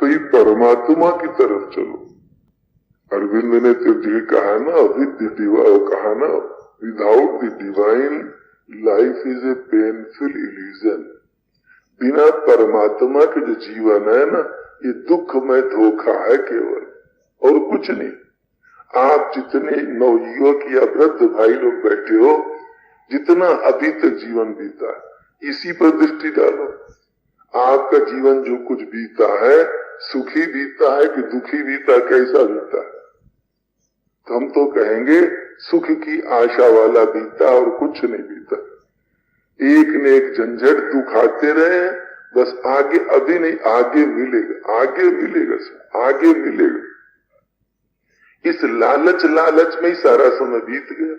भाई परमात्मा की तरफ चलो। अरविंद ने तो ये कहा ना, कहा ना, without the divine life is a painful illusion. बिना परमात्मा के जो जीवन है ना, ये दुखमय धोखा है केवल, और कुछ नहीं। आप जितने नवयुवक या वृद्ध भाई लोग बैठे हो, जितना अभी तक जीवन बीता है, इसी पर दृष्टि डालो। आपका जीवन जो कुछ बीता है, सुखी बीता है कि दुखी बीता, कैसा बीता है? तो हम तो कहेंगे सुख की आशा वाला बीता और कुछ नहीं बीता। एक न एक झंझट दुख आते रहे, बस आगे अभी नहीं, आगे मिलेगा, आगे मिलेगा, आगे मिलेगा। इस लालच में ही सारा समय बीत गया।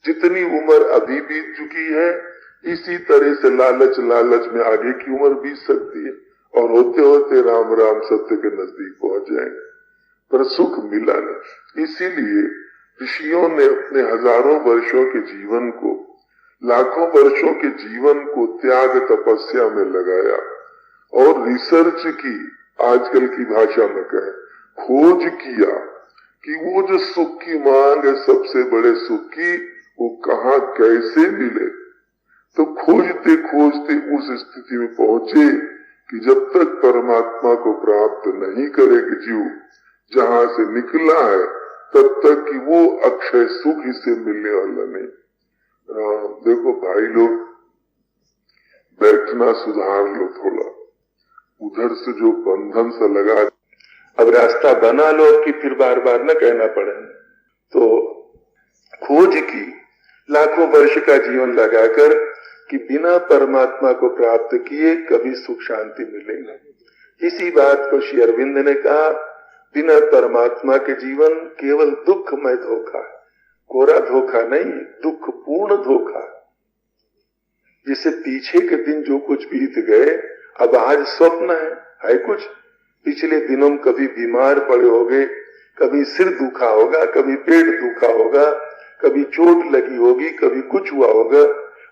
जितनी उम्र अभी बीत चुकी है, इसी तरह से लालच में आगे की उम्र बीत सकती है, और होते होते राम राम सत्य के नजदीक पहुंच जाएंगे, पर सुख मिला नहीं। इसीलिए ऋषियों ने अपने हजारों वर्षों के जीवन को, लाखों वर्षों के जीवन को त्याग तपस्या में लगाया और रिसर्च की, आजकल की भाषा में कहें खोज किया कि वो जो सुख की मांग है, सबसे बड़े सुख की, वो कहाँ कैसे मिले। तो खोजते खोजते उस स्थिति में पहुंचे कि जब तक परमात्मा को प्राप्त नहीं करेगा जीव, जहां से निकला है, तब तक कि वो अक्षय सुख इसे मिलने वाला नहीं। देखो भाई लोग, बैठना सुधार लो थोड़ा, उधर से जो बंधन सा लगा, अब रास्ता बना लो कि फिर बार बार न कहना पड़े। तो खोज की, लाखों वर्ष का जीवन लगाकर कि बिना परमात्मा को प्राप्त किए कभी सुख शांति मिलेगी। इसी बात को श्री अरविंद ने कहा, बिना परमात्मा के जीवन केवल दुखमय धोखा है, कोरा धोखा नहीं, दुख पूर्ण धोखा। जिसे पीछे के दिन जो कुछ बीत गए, अब आज स्वप्न है कुछ। पिछले दिनों में कभी बीमार पड़े होगे, कभी सिर दुखा होगा, कभी पेट दुखा होगा, कभी चोट लगी होगी, कभी कुछ हुआ होगा।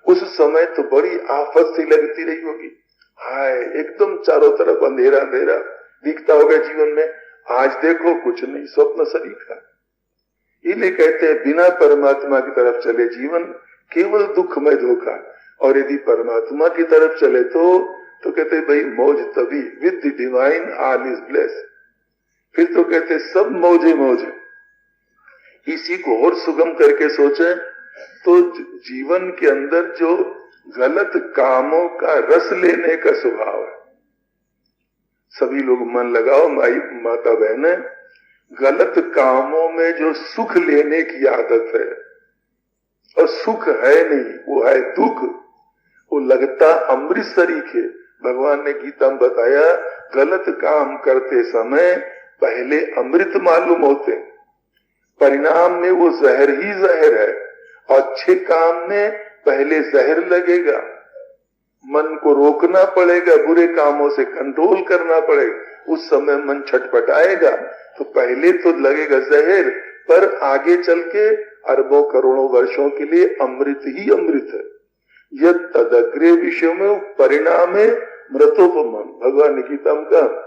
उस समय तो बड़ी आफत सी लगती रही होगी, हाय एकदम चारों तरफ अंधेरा अंधेरा दिखता होगा जीवन में। आज देखो कुछ नहीं, स्वप्न सरीखा। इन्हें कहते हैं बिना परमात्मा की तरफ चले जीवन केवल दुखमय धोखा, और यदि परमात्मा की तरफ चले तो कहते भाई मौज तभी, with the divine all is bless. फिर तो कहते सब मौजे मौज। इसी को और सुगम करके सोचे तो जीवन के अंदर जो गलत कामों का रस लेने का स्वभाव है, सभी लोग मन लगाओ माता बहने, गलत कामों में जो सुख लेने की आदत है, और सुख है नहीं, वो है दुख। वो लगता अमृत सरीखे। भगवान ने गीता में बताया, गलत काम करते समय पहले अमृत मालूम होते, परिणाम में वो जहर ही जहर है। अच्छे काम में पहले जहर लगेगा, मन को रोकना पड़ेगा, बुरे कामों से कंट्रोल करना पड़ेगा, उस समय मन छटपटाएगा, तो पहले तो लगेगा जहर, पर आगे चल के अरबों करोड़ों वर्षों के लिए अमृत ही अमृत है। यह तदग्रे विषय में परिणाम है मृतोपमन। भगवान ने गीता में कहा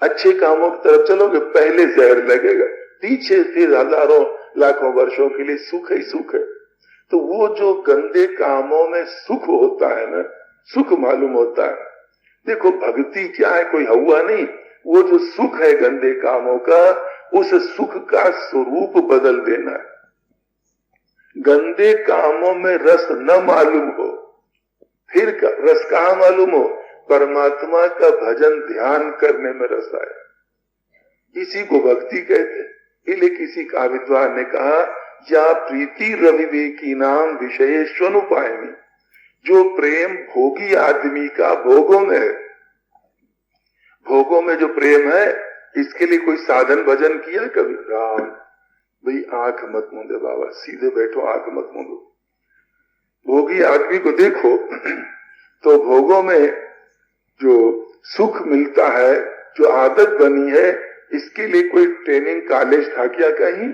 अच्छे कामों की तरफ चलोगे पहले जहर लगेगा, पीछे फिर हजारों लाखों वर्षों के लिए सुख ही सुख है। तो वो जो गंदे कामों में सुख होता है ना, सुख मालूम होता है। देखो भक्ति क्या है, कोई हवा नहीं, वो जो सुख है गंदे कामों का, उस सुख का स्वरूप बदल देना है। गंदे कामों में रस न मालूम हो, फिर रस कहाँ मालूम हो? परमात्मा का भजन ध्यान करने में रस आए, इसी को भक्ति कहते हैं। इसलिए किसी का विद्वान ने कहा, या प्रीति रविवेकी नाम विषयेष्वनुपायनी, जो प्रेम भोगी आदमी का भोगों में है, भोगों में जो प्रेम है, इसके लिए कोई साधन भजन किया कभी? राम भाई आंख मत मूंदे बाबा, सीधे बैठो, आंख मत मूंदो। भोगी आदमी को देखो तो भोगों में जो सुख मिलता है, जो आदत बनी है, इसके लिए कोई ट्रेनिंग कॉलेज था क्या कहीं?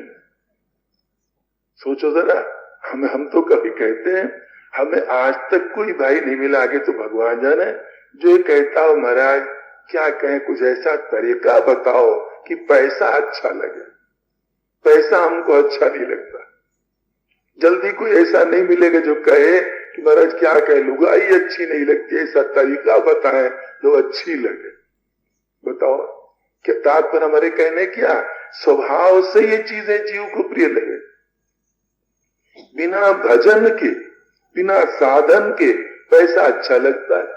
सोचो जरा। हम तो कभी कहते हैं, हमें आज तक कोई भाई नहीं मिला, आगे तो भगवान जाने, जो कहता हो महाराज क्या कहें, कुछ ऐसा तरीका बताओ कि पैसा अच्छा लगे। पैसा हमको अच्छा नहीं लगता। जल्दी कोई ऐसा नहीं मिलेगा जो कहे कि महाराज क्या कहे, लुगाई अच्छी नहीं लगती, ऐसा तरीका बताएं जो अच्छी लगे। बताओ क्या तात्पर्य हमारे कहने, क्या स्वभाव से ये चीजें जीव को प्रिय लगे। बिना भजन के, बिना साधन के पैसा अच्छा लगता है।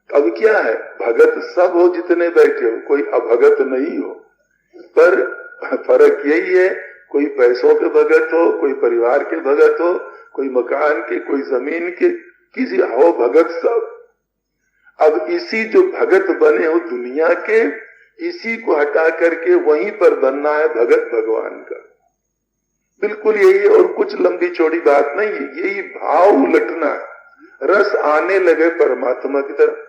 अब क्या है, भगत सब हो जितने बैठे हो, कोई अभगत नहीं हो, पर फर्क यही है, कोई पैसों के भगत हो, कोई परिवार के भगत हो, कोई मकान के, कोई जमीन के, किसी हो भगत सब। अब इसी जो भगत बने हो दुनिया के, इसी को हटा करके वहीं पर बनना है भगत भगवान का। बिल्कुल यही है, और कुछ लंबी चौड़ी बात नहीं है, यही भाव उलटना है, रस आने लगे परमात्मा की तरफ।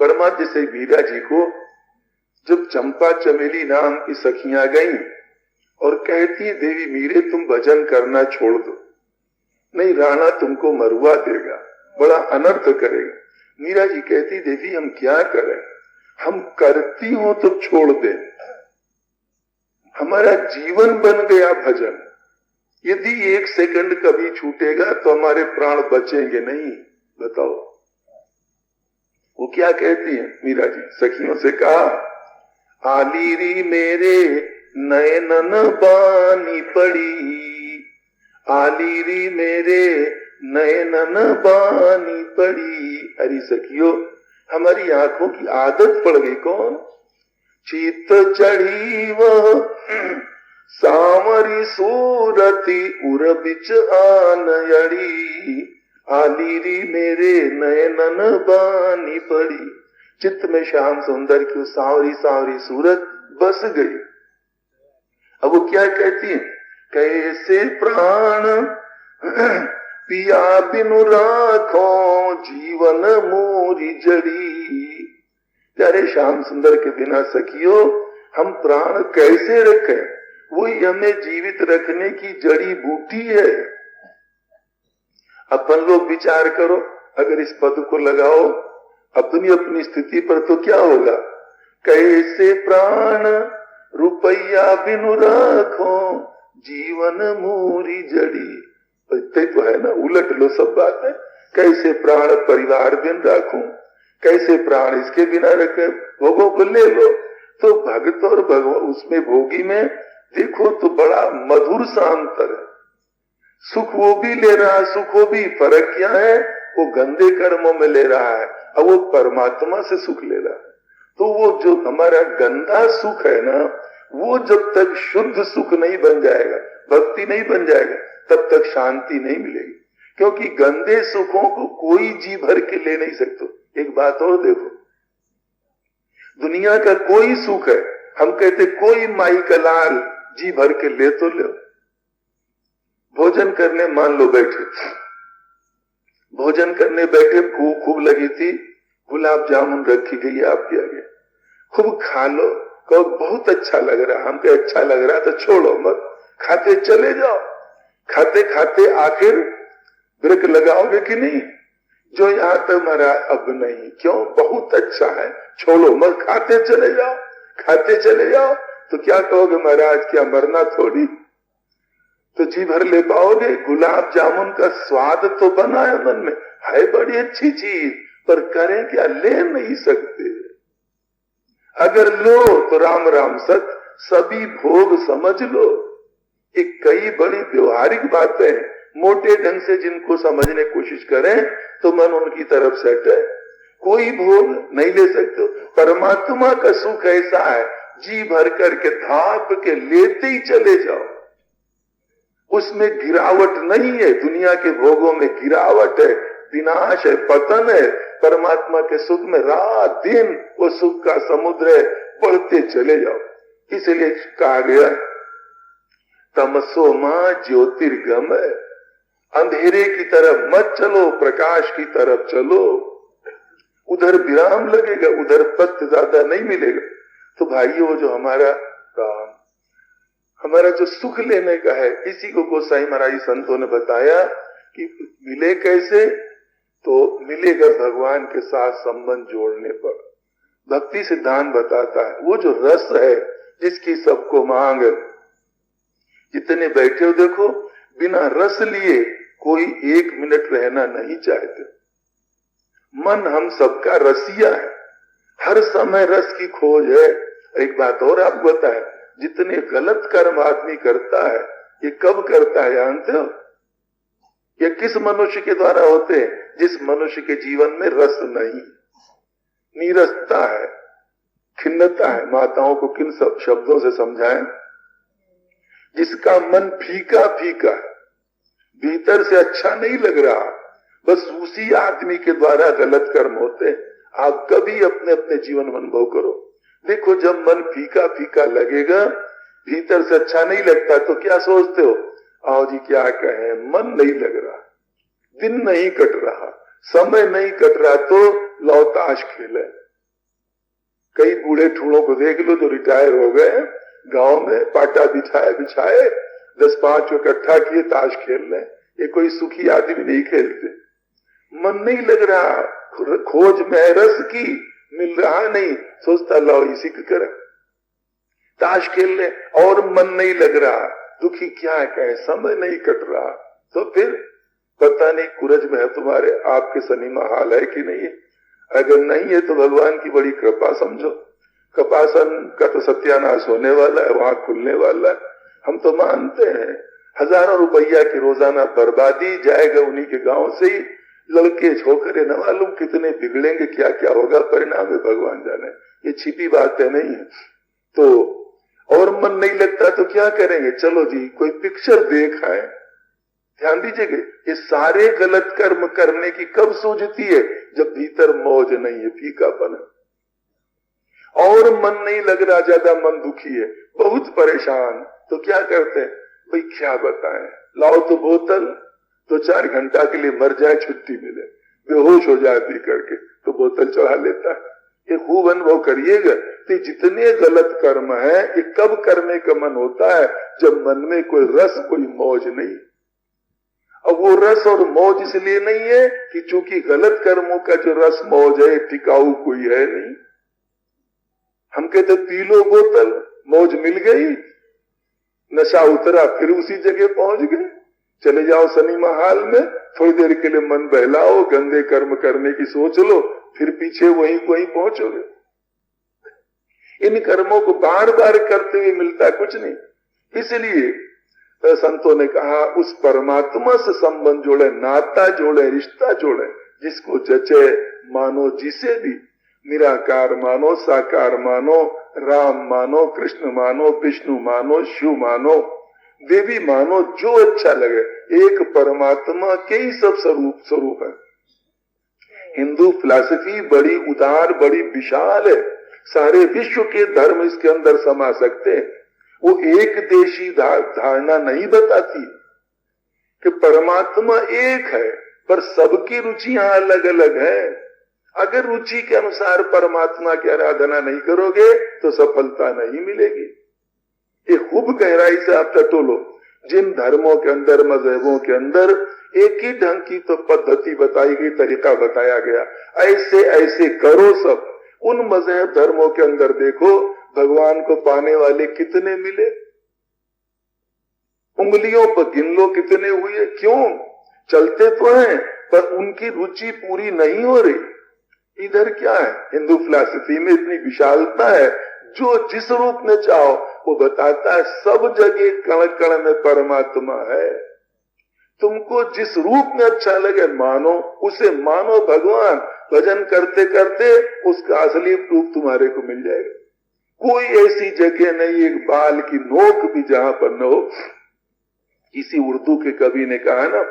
परमात्मा जैसे मीरा जी को जब चंपा चमेली नाम की सखियां गईं और कहती है देवी मीरे तुम भजन करना छोड़ दो, नहीं राणा तुमको मरुआ देगा, बड़ा अनर्थ करेगा। मीरा जी कहती देवी हम क्या करें, हम करती हो तो छोड़ दे, हमारा जीवन बन गया भजन, यदि एक सेकंड कभी छूटेगा तो हमारे प्राण बचेंगे नहीं। बताओ वो क्या कहती है मीरा जी, सखियों से कहा आलीरी मेरे नयनन बानी पड़ी, आलीरी मेरे नयनन बानी पड़ी। अरे सखियो हमारी आंखों की आदत पड़ गई, कौन चित चढ़ी वह सामरी सूरती उर बिच आनयड़ी, आलीरी मेरे नयनन बानी पड़ी। चित्त में श्याम सुंदर की सांवरी सांवरी सूरत बस गई। अब वो क्या कहती है, कैसे प्राण पिया बिनु राखो जीवन मोरी जड़ी। प्यारे श्याम सुंदर के बिना सखियो हम प्राण कैसे रखें, वही हमें जीवित रखने की जड़ी बूटी है। अपन लोग विचार करो, अगर इस पद को लगाओ अपनी अपनी स्थिति पर तो क्या होगा, कैसे प्राण रुपया बिनु रखो जीवन मोरी जड़ी। इतने तो है ना, उलट लो सब बातें, कैसे प्राण परिवार बिन रखूं, कैसे प्राण इसके बिना रखे, भोगों को ले लो। तो भक्त और भगवान उसमें भोगी में देखो तो बड़ा मधुर सा अंतर है। सुख वो भी ले रहा है, सुख वो भी, फर्क क्या है, वो गंदे कर्मों में ले रहा है, अब वो परमात्मा से सुख ले रहा है। तो वो जो हमारा गंदा सुख है ना, वो जब तक शुद्ध सुख नहीं बन जाएगा, भक्ति नहीं बन जाएगा, तब तक शांति नहीं मिलेगी। क्योंकि गंदे सुखों को कोई जी भर के ले नहीं सकते। एक बात और देखो, दुनिया का कोई सुख है, हम कहते कोई माई का लाल जी भर के ले तो लो। भोजन करने मान लो बैठे, भोजन करने बैठे, भूख खूब लगी थी, गुलाब जामुन रखी गई आपके आगे, खूब खा लो, कहो बहुत अच्छा लग रहा, हम कहे अच्छा लग रहा तो छोड़ो मत, खाते चले जाओ। खाते खाते आखिर ब्रेक लगाओगे कि नहीं, जो यहाँ तक मरा अब नहीं, क्यों, बहुत अच्छा है, छोड़ो मत, खाते चले जाओ, खाते चले जाओ। तो क्या कहोगे महाराज, क्या मरना थोड़ी, तो जी भर ले पाओगे। गुलाब जामुन का स्वाद तो बना है मन में, है बड़ी अच्छी चीज, पर करें क्या, ले नहीं सकते। अगर लो तो राम राम सत, सभी भोग समझ लो। एक कई बड़ी व्यवहारिक बातें मोटे ढंग से जिनको समझने की कोशिश करें तो मन उनकी तरफ सेट है। कोई भोग नहीं ले सकते। परमात्मा का सुख ऐसा है, जी भर करके धाप के लेते ही चले जाओ, उसमें गिरावट नहीं है। दुनिया के भोगों में गिरावट है, विनाश है, पतन है। परमात्मा के सुख में रात दिन वो सुख का समुद्र है, बढ़ते चले जाओ। इसलिए कहा गया तमसो मां ज्योतिर्गम, अंधेरे की तरफ मत चलो, प्रकाश की तरफ चलो। उधर विराम लगेगा, उधर पथ ज्यादा नहीं मिलेगा। तो भाइयों, वो जो हमारा काम, हमारा जो सुख लेने का है, इसी को गोसाई महाराज संतों ने बताया कि मिले कैसे, तो मिलेगा भगवान के साथ संबंध जोड़ने पर। भक्ति सिद्धांत बताता है वो जो रस है जिसकी सबको मांग, जितने बैठे हो देखो बिना रस लिए कोई 1 मिनट रहना नहीं चाहते। मन हम सबका रसिया है, हर समय रस की खोज है। एक बात और आपको बताएं, जितने गलत कर्म आदमी करता है ये कब करता है जानते हो? ये किस मनुष्य के द्वारा होते हैं? जिस मनुष्य के जीवन में रस नहीं, नीरसता है, खिन्नता है। माताओं को किन सब शब्दों से समझाएं? जिसका मन फीका फीका है, भीतर से अच्छा नहीं लग रहा, बस उसी आदमी के द्वारा गलत कर्म होते। आप कभी अपने अपने जीवन में अनुभव करो, देखो जब मन फीका फीका लगेगा, भीतर से अच्छा नहीं लगता, तो क्या सोचते हो? आओ जी क्या कहें, मन नहीं लग रहा, दिन नहीं कट रहा, समय नहीं कट रहा, तो लो ताश खेले। कई बूढ़े ठूलों को देख लो जो रिटायर हो गए, गांव में पाटा बिछाए 10-5 इकट्ठा किए ताश खेल रहे। ये कोई सुखी आदमी नहीं खेलते। मन नहीं लग रहा, खोज में रस की, मिल रहा नहीं, सोचता लो इसी को करें, ताश खेल ले, और मन नहीं लग रहा, दुखी क्या कहे, समय नहीं कट रहा। तो फिर पता नहीं कुरज में है तुम्हारे, आपके सिनेमा हाल है कि नहीं है? अगर नहीं है तो भगवान की बड़ी कृपा समझो। कपासन का तो सत्यानाश होने वाला है, वहां खुलने वाला है। हम तो मानते हैं हजारों रुपया की रोजाना बर्बादी जाएगा उन्हीं के गांव से ही। लड़के छोकरे न मालूम कितने बिगड़ेंगे, क्या क्या होगा परिणाम है भगवान जाने, ये छिपी बातें नहीं है। तो और मन नहीं लगता तो क्या करेंगे? चलो जी कोई पिक्चर देख आए। ध्यान दीजिएगा, ये सारे गलत कर्म करने की कब सूझती है? जब भीतर मौज नहीं है, फीकापन है, और मन नहीं लग रहा, ज्यादा मन दुखी है, बहुत परेशान, तो क्या करते हैं? भाई क्या बताएं, लाओ तो बोतल, तो 4 घंटा के लिए मर जाए छुट्टी मिले, बेहोश हो जाए पी करके, तो बोतल चढ़ा लेता है। ये खूब अनुभव करिएगा। तो जितने गलत कर्म है ये कब करने का मन होता है? जब मन में कोई रस, कोई मौज नहीं। अब वो रस और मौज इसलिए नहीं है कि चूंकि गलत कर्मों का जो रस मौज है टिकाऊ कोई है नहीं। हम कहते पी लो बोतल, मौज मिल गई, नशा उतरा, फिर उसी जगह पहुंच गए। चले जाओ सिनेमा हाल में, थोड़ी देर के लिए मन बहलाओ, गंदे कर्म करने की सोच लो, फिर पीछे वहीं पहुंचोगे। इन कर्मों को बार बार करते हुए मिलता कुछ नहीं। इसलिए संतों ने कहा उस परमात्मा से संबंध जोड़े, नाता जोड़े, रिश्ता जोड़े, जिसको जचे मानो, जिसे भी निराकार मानो, साकार मानो, राम मानो, कृष्ण मानो, विष्णु मानो, शिव मानो, देवी मानो, जो अच्छा लगे। एक परमात्मा के ही सब स्वरूप है। हिंदू फिलॉसफी बड़ी उदार, बड़ी विशाल है, सारे विश्व के धर्म इसके अंदर समा सकते हैं। वो एक देशी धारणा नहीं बताती कि परमात्मा एक है, पर सबकी रुचियां अलग अलग है। अगर रुचि के अनुसार परमात्मा की आराधना नहीं करोगे तो सफलता नहीं मिलेगी। ये खूब गहराई से आप टटोलो। जिन धर्मों के अंदर, मजहबों के अंदर एक ही ढंग की तो पद्धति बताई गई, तरीका बताया गया, ऐसे ऐसे करो सब। उन मजहब धर्मों के अंदर देखो भगवान को पाने वाले कितने मिले, उंगलियों पर गिन लो कितने हुए। क्यों? चलते तो हैं पर उनकी रुचि पूरी नहीं हो रही। इधर क्या है, हिंदू फिलॉसफी में इतनी विशालता है, जो जिस रूप में चाहो वो बताता है। सब जगह कण कण में परमात्मा है। तुमको जिस रूप में अच्छा लगे मानो, उसे मानो भगवान। भजन करते करते उसका असली रूप तुम्हारे को मिल जाएगा। कोई ऐसी जगह नहीं, एक बाल की नोक भी जहां पर न हो। किसी उर्दू के कवि ने कहा ना,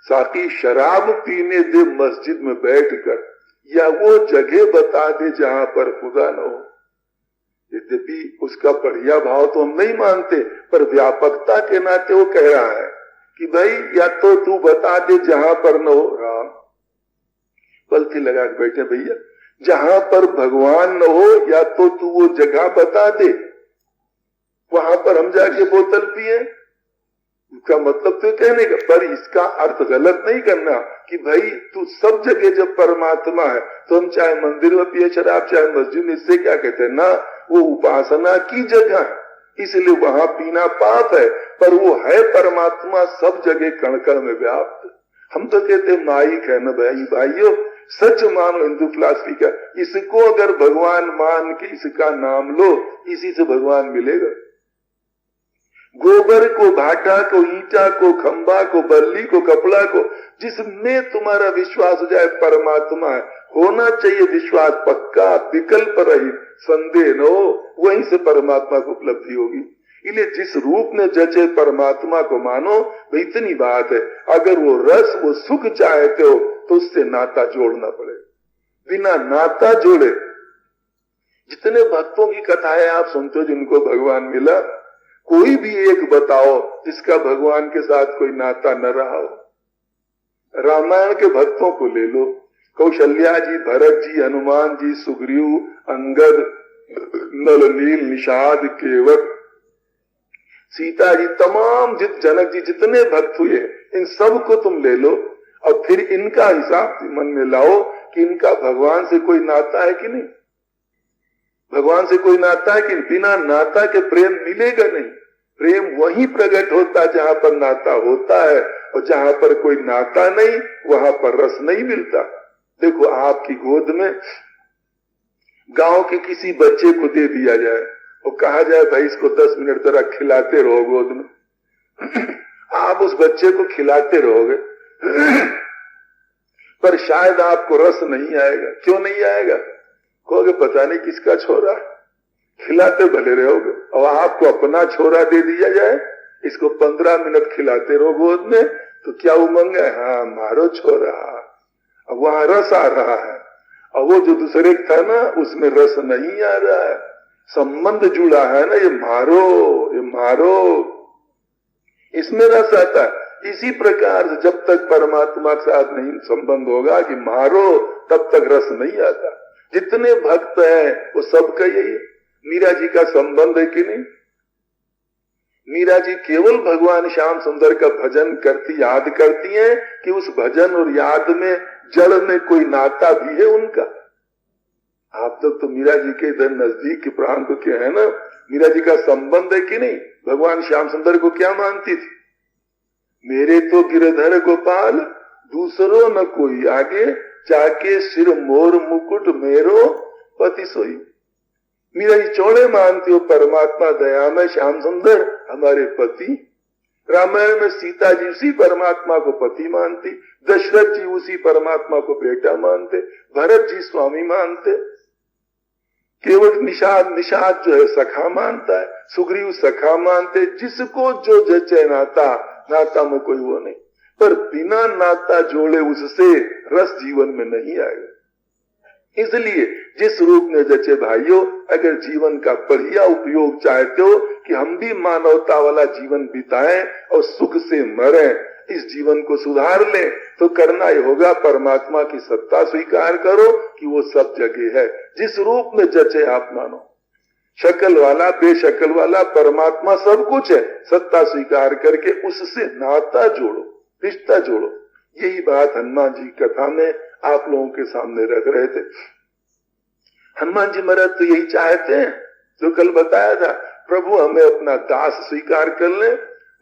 साकी शराब पीने दे मस्जिद में बैठकर, या वो जगह बता दे जहां पर खुदा न हो। यद्यपि उसका बढ़िया भाव तो हम नहीं मानते, पर व्यापकता के नाते वो कह रहा है कि भाई या तो तू बता दे जहां पर न हो राम, पलथी लगा के बैठे भैया, जहां पर भगवान न हो या तो तू वो जगह बता दे, वहां पर हम जाके बोतल पिए। इसका मतलब तो कहने का, पर इसका अर्थ गलत नहीं करना कि भाई तू सब जगह जब परमात्मा है तो हम चाहे मंदिर में पिए शराब, चाहे मस्जिद में, इससे क्या कहते हैं ना, वो उपासना की जगह है, इसलिए वहां पीना पाप है, पर वो है परमात्मा सब जगह कण कण में व्याप्त। हम तो कहते हैं माइक है ना भाई, भाइयों सच मानो हिंदू फिलॉसफी का, इसको अगर भगवान मान के इसका नाम लो, इसी से भगवान मिलेगा। गोबर को, भाटा को, ईंटा को, खंबा को, बल्ली को, कपड़ा को, जिसमें तुम्हारा विश्वास हो जाए परमात्मा है, होना चाहिए विश्वास पक्का, विकल्प रहित, संदेह न हो, वहीं से परमात्मा को उपलब्धि होगी। इसलिए जिस रूप में जचे परमात्मा को मानो, भाई इतनी बात है। अगर वो रस, वो सुख चाहते हो तो उससे नाता जोड़ना पड़े, बिना नाता जोड़े। जितने भक्तों की कथाएं आप सुनते हो जिनको भगवान मिला, कोई भी एक बताओ जिसका भगवान के साथ कोई नाता न रहा हो। रामायण के भक्तों को ले लो, कौशल्या जी, भरत जी, हनुमान जी, सुग्रीव, अंगद, नल, नील, निषाद, केवट, सीता जी, तमाम जनक जी, जितने भक्त हुए इन सब को तुम ले लो और फिर इनका हिसाब मन में लाओ कि इनका भगवान से कोई नाता है कि नहीं, भगवान से कोई नाता है कि बिना नाता के प्रेम मिलेगा नहीं। प्रेम वहीं प्रकट होता है जहां पर नाता होता है, और जहां पर कोई नाता नहीं वहां पर रस नहीं मिलता। देखो आपकी गोद में गांव के किसी बच्चे को दे दिया जाए और कहा जाए भाई इसको 10 मिनट जरा खिलाते रहो गोद में, आप उस बच्चे को खिलाते रहोगे पर शायद आपको रस नहीं आएगा। क्यों नहीं आएगा? कहोगे पता नहीं किसका छोरा, खिलाते भले रहोगे। और आपको अपना छोरा दे दिया जाए, इसको 15 मिनट खिलाते रहो गोद में, तो क्या उमंग है, हाँ मारो छोरा, अब वहां रस आ रहा है। और वो जो दूसरे था ना उसमें रस नहीं आ रहा है, संबंध जुड़ा है ना, ये मारो, ये मारो, इसमें रस आता है। इसी प्रकार से जब तक परमात्मा के साथ नहीं संबंध होगा कि मारो, तब तक रस नहीं आता। जितने भक्त हैं वो सबका यही है। मीरा जी का संबंध है कि नहीं? मीरा जी केवल भगवान श्याम सुंदर का भजन करती, याद करती हैं कि उस भजन और याद में जड़ में कोई नाता भी है उनका। आप तक तो मीरा जी के इधर नजदीक के प्रांत के हैं ना, मीरा जी का संबंध है कि नहीं? भगवान श्याम सुंदर को क्या मानती थी? मेरे तो गिरधर गोपाल, दूसरो न कोई आगे, जाके सिर मोर मुकुट मेरो पति सोई। मीरा जी चौड़े मानती हो परमात्मा दयामय श्याम सुंदर हमारे पति। रामायण में सीता जी उसी परमात्मा को पति मानती, दशरथ जी उसी परमात्मा को बेटा मानते, भरत जी स्वामी मानते, केवट निषाद जो है सखा मानता है, सुग्रीव सखा मानते। जिसको जो जचे नाता में कोई वो नहीं, पर बिना नाता जोड़े उससे रस जीवन में नहीं आएगा। इसलिए जिस रूप में जचे भाइयों, अगर जीवन का बढ़िया उपयोग चाहते हो कि हम भी मानवता वाला जीवन बिताएं और सुख से मरें, इस जीवन को सुधार लें, तो करना ही होगा परमात्मा की सत्ता स्वीकार करो कि वो सब जगह है। जिस रूप में जचे आप मानो, शकल वाला बेशकल वाला परमात्मा सब कुछ है, सत्ता स्वीकार करके उससे नाता जोड़ो, रिश्ता जोड़ो। यही बात हनुमान जी कथा में आप लोगों के सामने रख रहे थे। हनुमान जी महाराज तो यही चाहते हैं जो कल बताया था, प्रभु हमें अपना दास स्वीकार कर ले।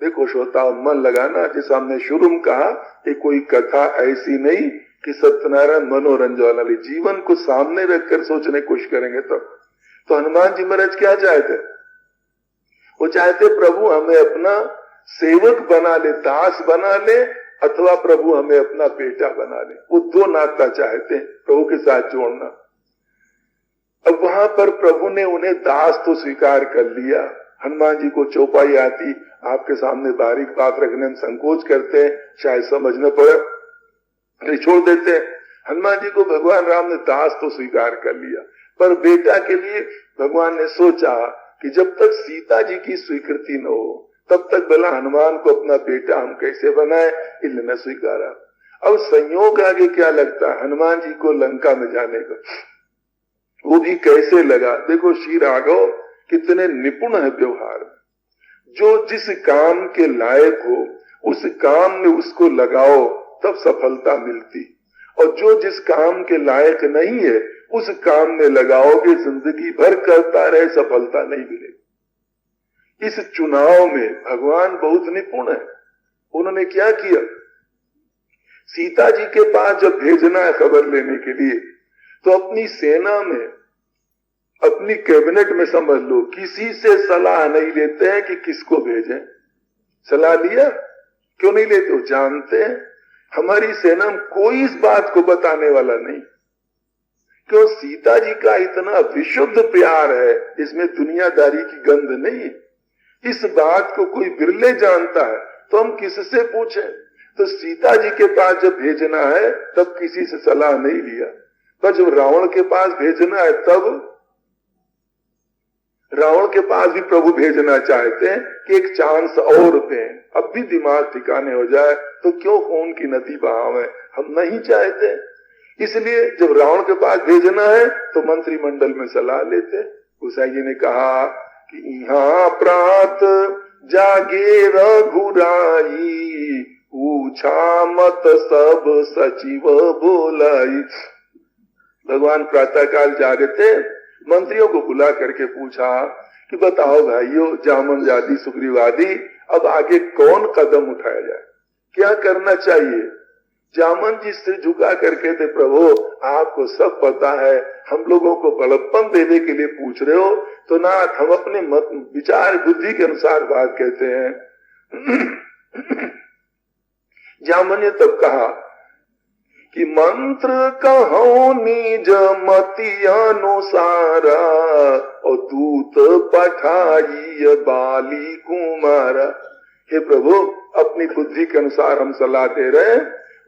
देखो श्रोता मन लगाना, जैसे हमने शुरू में कहा कि कोई कथा ऐसी नहीं कि सत्यनारायण मनोरंजन वाला, जीवन को सामने रखकर सोचने की कोशिश करेंगे तो हनुमान जी महाराज क्या चाहते? वो चाहते प्रभु हमें अपना सेवक बना ले, दास बना ले, अथवा प्रभु हमें अपना बेटा बना ले। वो दो नाता चाहते हैं प्रभु के साथ जोड़ना। अब वहां पर प्रभु ने उन्हें दास तो स्वीकार कर लिया। हनुमान जी को चौपाई आती, आपके सामने बारीक बात रखने में संकोच करते हैं, शायद समझ न पड़े, छोड़ देते हैं। हनुमान जी को भगवान राम ने दास तो स्वीकार कर लिया, पर बेटा के लिए भगवान ने सोचा कि जब तक सीता जी की स्वीकृति न हो तब तक भला हनुमान को अपना बेटा हम कैसे बनाए, इसलिए न स्वीकारा। अब संयोग आगे क्या लगता है हनुमान जी को लंका में जाने का, वो भी कैसे लगा। देखो श्री राघव कितने निपुण है व्यवहार में, जो जिस काम के लायक हो उस काम में उसको लगाओ तब सफलता मिलती। और जो जिस काम के लायक नहीं है उस काम में लगाओगे, जिंदगी भर करता रहे, सफलता नहीं मिलेगी। इस चुनाव में भगवान बहुत निपुण है। उन्होंने क्या किया, सीता जी के पास जब भेजना है खबर लेने के लिए, तो अपनी सेना में, अपनी कैबिनेट में समझ लो, किसी से सलाह नहीं लेते हैं कि किसको भेजें। सलाह लिया क्यों नहीं लेते हो? जानते हैं हमारी सेना में कोई इस बात को बताने वाला नहीं। क्यों? सीता जी का इतना विशुद्ध प्यार है, इसमें दुनियादारी की गंध नहीं है। इस बात को कोई बिरले जानता है तो हम किससे पूछें? तो सीता जी के पास जब भेजना है तब किसी से सलाह नहीं लिया, पर जब रावण के पास भेजना है तब रावण के पास भी प्रभु भेजना चाहते हैं कि एक चांस और दें, अब भी दिमाग ठिकाने हो जाए, तो क्यों खून की नदी बहावे? हम नहीं चाहते। इसलिए जब रावण के पास भेजना है तो मंत्रिमंडल में सलाह लेते। गोसाई जी ने कहा कि यहाँ प्रात जागे रघुराई, पूछा मत सब सचिव बोलाई। भगवान प्रातः काल जागे थे, मंत्रियों को बुला करके पूछा कि बताओ भाइयों, जामन आदि सुग्रीव आदि, अब आगे कौन कदम उठाया जाए, क्या करना चाहिए? जामन जी सिर झुका करके थे, प्रभु आपको सब पता है, हम लोगों को बड़प्पन देने के लिए पूछ रहे हो तो नाथ हम अपने मत विचार बुद्धि के अनुसार बात कहते हैं। जामन ने तब कहा कि मंत्र कहो निज मति अनुसारा, और दूत पठाई बाली कुमारा। हे प्रभु, अपनी बुद्धि के अनुसार हम सलाह दे रहे हैं,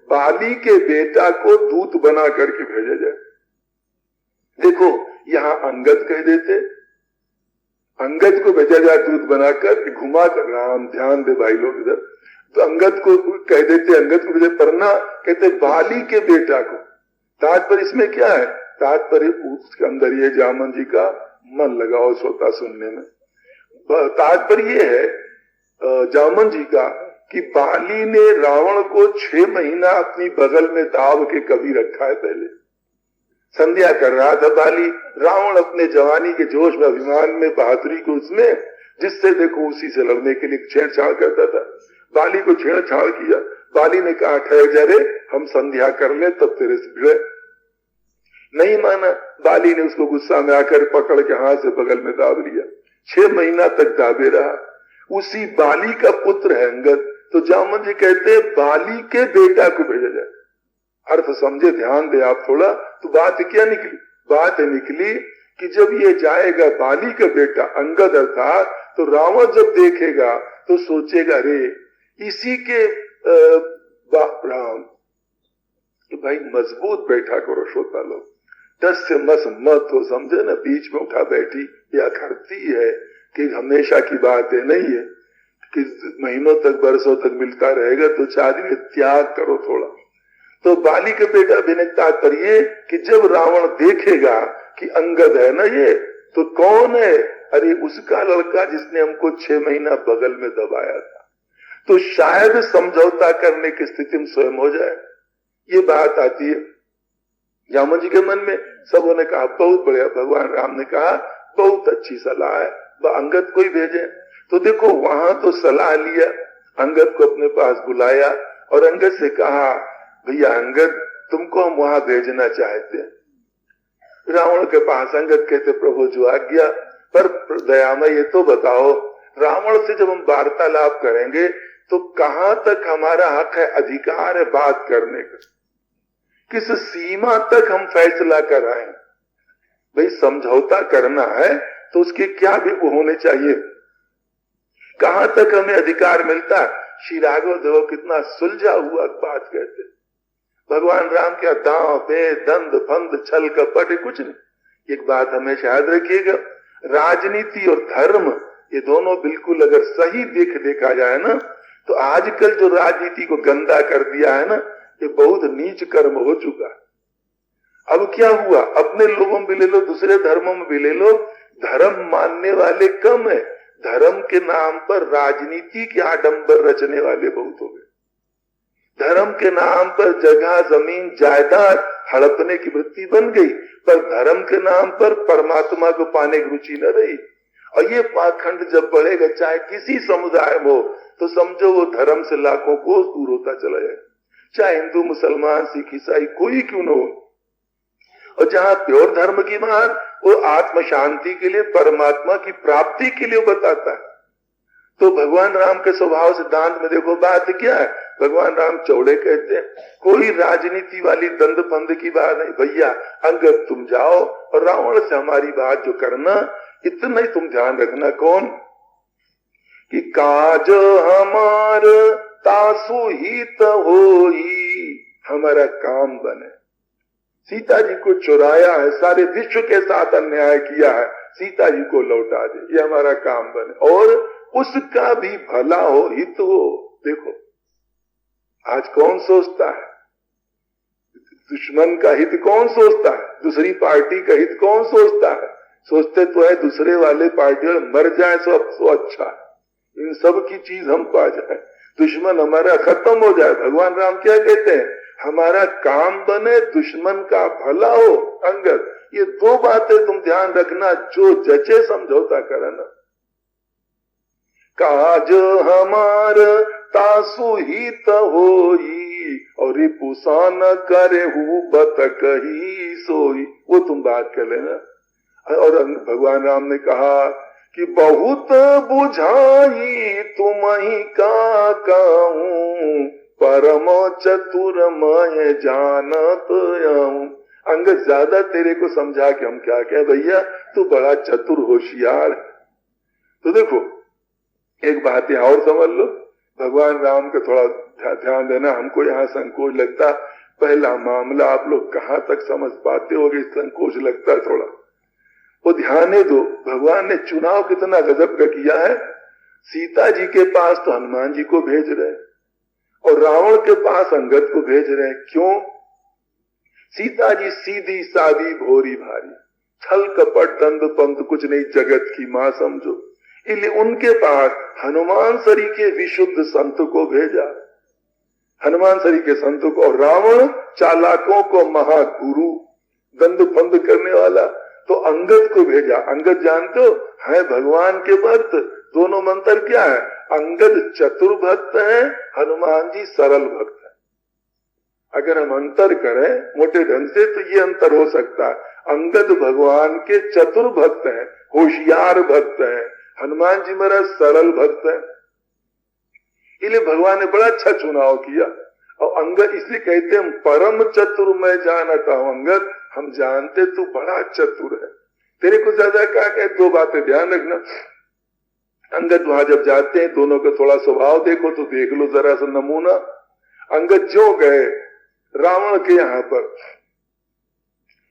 बाली के बेटा को दूत बना करके भेजा जाए। देखो यहाँ अंगद कह देते, अंगद को भेजा जाए दूत बनाकर, घुमा कर, राम ध्यान दे भाई लोग इधर, तो अंगद को कह देते, अंगद को भेजे, परना कहते बाली के बेटा को। तात्पर्य इसमें क्या है? तात्पर्य उसके अंदर ये जामन जी का मन लगाओ श्रोता सुनने में। तात्पर्य ये है जामन जी का कि बाली ने रावण को 6 महीना अपनी बगल में दाब के कभी रखा है। पहले संध्या कर रहा था बाली, रावण अपने जवानी के जोश में, अभिमान में, बहादुरी को उसमें, जिससे देखो उसी से लड़ने के लिए छेड़छाड़ करता था। बाली को छेड़छाड़ किया, बाली ने कहा ठहर जा रे, हम संध्या कर ले तब तेरे से भिड़े। नहीं माना, बाली ने उसको गुस्सा में आकर पकड़ के हाथ से बगल में दाब लिया, 6 महीना तक दाबे रहा। उसी बाली का पुत्र है अंगद। तो जामन जी कहते हैं बाली के बेटा को भेजा जाए। अर्थ समझे, ध्यान दे आप थोड़ा। तो बात क्या निकली? बात निकली कि जब ये जाएगा बाली का बेटा अंगद अर्थात, तो रावण जब देखेगा तो सोचेगा रे इसी के राम, तो भाई मजबूत बैठा करो श्रोता लोग, 10 से मस मत हो, समझे ना, बीच में उठा बैठी या खड़ती है कि हमेशा की बात है, नहीं है कि महीनों तक बरसों तक मिलता रहेगा, तो 4 दिन त्याग करो थोड़ा। तो बाली के बेटा भी तात्पर्य कि जब रावण देखेगा कि अंगद है ना ये, तो कौन है? अरे उसका लड़का जिसने हमको 6 महीना बगल में दबाया था, तो शायद समझौता करने की स्थिति में स्वयं हो जाए। ये बात आती है जामन जी के मन में। सबों ने कहा बहुत बढ़िया, भगवान राम ने कहा बहुत अच्छी सलाह है, अंगद को ही भेजे। तो देखो वहां तो सलाह लिया, अंगद को अपने पास बुलाया और अंगद से कहा भैया अंगद, तुमको हम वहां भेजना चाहते हैं। रावण के पास अंगद कहते प्रभु जो आज्ञा, पर दयामय ये तो बताओ, रावण से जब हम वार्तालाप करेंगे तो कहां तक हमारा हक है, अधिकार है बात करने का, किस सीमा तक हम फैसला कराएं? भाई समझौता करना है तो उसके क्या भी होने चाहिए, कहां तक हमें अधिकार मिलता? श्री राघव देखो कितना सुलझा हुआ बात कहते। भगवान राम क्या दांव पे दंड फंद छल कपट कुछ नहीं। एक बात हमेशा याद रखिएगा, राजनीति और धर्म ये दोनों बिल्कुल अगर सही देखा जाए ना, तो आजकल जो राजनीति को गंदा कर दिया है ना, ये बहुत नीच कर्म हो चुका है। अब क्या हुआ, अपने लोगों में भी ले लो, दूसरे धर्मों में भी ले लो, धर्म मानने वाले कम है, धर्म के नाम पर राजनीति के आडंबर रचने वाले बहुत हो गए। धर्म के नाम पर जगह जमीन जायदाद हड़पने की वृत्ति बन गई, पर धर्म के नाम पर परमात्मा को पाने की रुचि न रही। और ये पाखंड जब बढ़ेगा, चाहे किसी समुदाय में हो, तो समझो वो धर्म से लाखों कोस दूर होता चला जाए। चाहे हिंदू मुसलमान सिख ईसाई कोई क्यों न हो। और जहां प्योर धर्म की बात, वो आत्म शांति के लिए, परमात्मा की प्राप्ति के लिए बताता है। तो भगवान राम के स्वभाव सिद्धांत में देखो बात क्या है। भगवान राम चौड़े कहते हैं, कोई राजनीति वाली दंद फंद की बात नहीं। भैया अंगद तुम जाओ और रावण से हमारी बात जो करना, इतना ही तुम ध्यान रखना। कौन कि काज हमार तासु हित होई, हमारा काम बने। सीता जी को चुराया है, सारे विश्व के साथ अन्याय किया है, सीता जी को लौटा दे, ये हमारा काम बने और उसका भी भला हो, हित हो। देखो आज कौन सोचता है? दुश्मन का हित कौन सोचता है? दूसरी पार्टी का हित कौन सोचता है? सोचते तो है दूसरे वाले पार्टी वाले मर जाए तो अच्छा है, इन सब की चीज हम पा जाए, दुश्मन हमारा खत्म हो जाए। भगवान राम क्या कहते हैं? हमारा काम बने, दुश्मन का भला हो। अंगद, ये दो बातें तुम ध्यान रखना, जो जचे समझौता करना। काज हमार तासु हित होई और रिपुसान करे हु बत कही सोई, वो तुम बात कर लेना। और भगवान राम ने कहा कि बहुत बुझाई तुम ही का कहूं, परम चतुर मैं जानत आऊं। अंगद ज्यादा तेरे को समझा के हम क्या कहें भैया, तू बड़ा चतुर होशियार। तो देखो एक बात यहाँ और समझ लो, भगवान राम का थोड़ा ध्यान देना। हमको यहाँ संकोच लगता, पहला मामला आप लोग कहाँ तक समझ पाते होगे, संकोच लगता थोड़ा, वो ध्यान दो। भगवान ने चुनाव कितना गजब का किया है। सीता जी के पास तो हनुमान जी को भेज रहे और रावण के पास अंगद को भेज रहे हैं। क्यों? सीता जी सीधी सादी भोरी भारी, छल कपट दंड पंथ कुछ नहीं, जगत की मां समझो। इसलिए उनके पास हनुमान सरी के विशुद्ध संत को भेजा, हनुमान सरी के संत को। और रावण चालाकों को महागुरु, दंड फंद करने वाला, तो अंगद को भेजा। अंगद जानते हो है भगवान के भक्त। दोनों मंत्र क्या है? अंगद चतुर भक्त है, हनुमान जी सरल भक्त है। अगर हम अंतर करें मोटे ढंग से तो ये अंतर हो सकता है। अंगद भगवान के चतुर भक्त हैं, होशियार भक्त हैं, हनुमान जी मेरा सरल भक्त है। इसलिए भगवान ने बड़ा अच्छा चुनाव किया। और अंगद इसलिए कहते हैं परम चतुर मैं जानता हूं। अंगद हम जानते तू बड़ा चतुर है, तेरे को ज्यादा क्या कहे। दो बातें ध्यान रखना। अंगद वहां जब जाते हैं, दोनों का थोड़ा स्वभाव देखो तो देख लो जरा सा नमूना। अंगद जो गए रावण के यहाँ पर,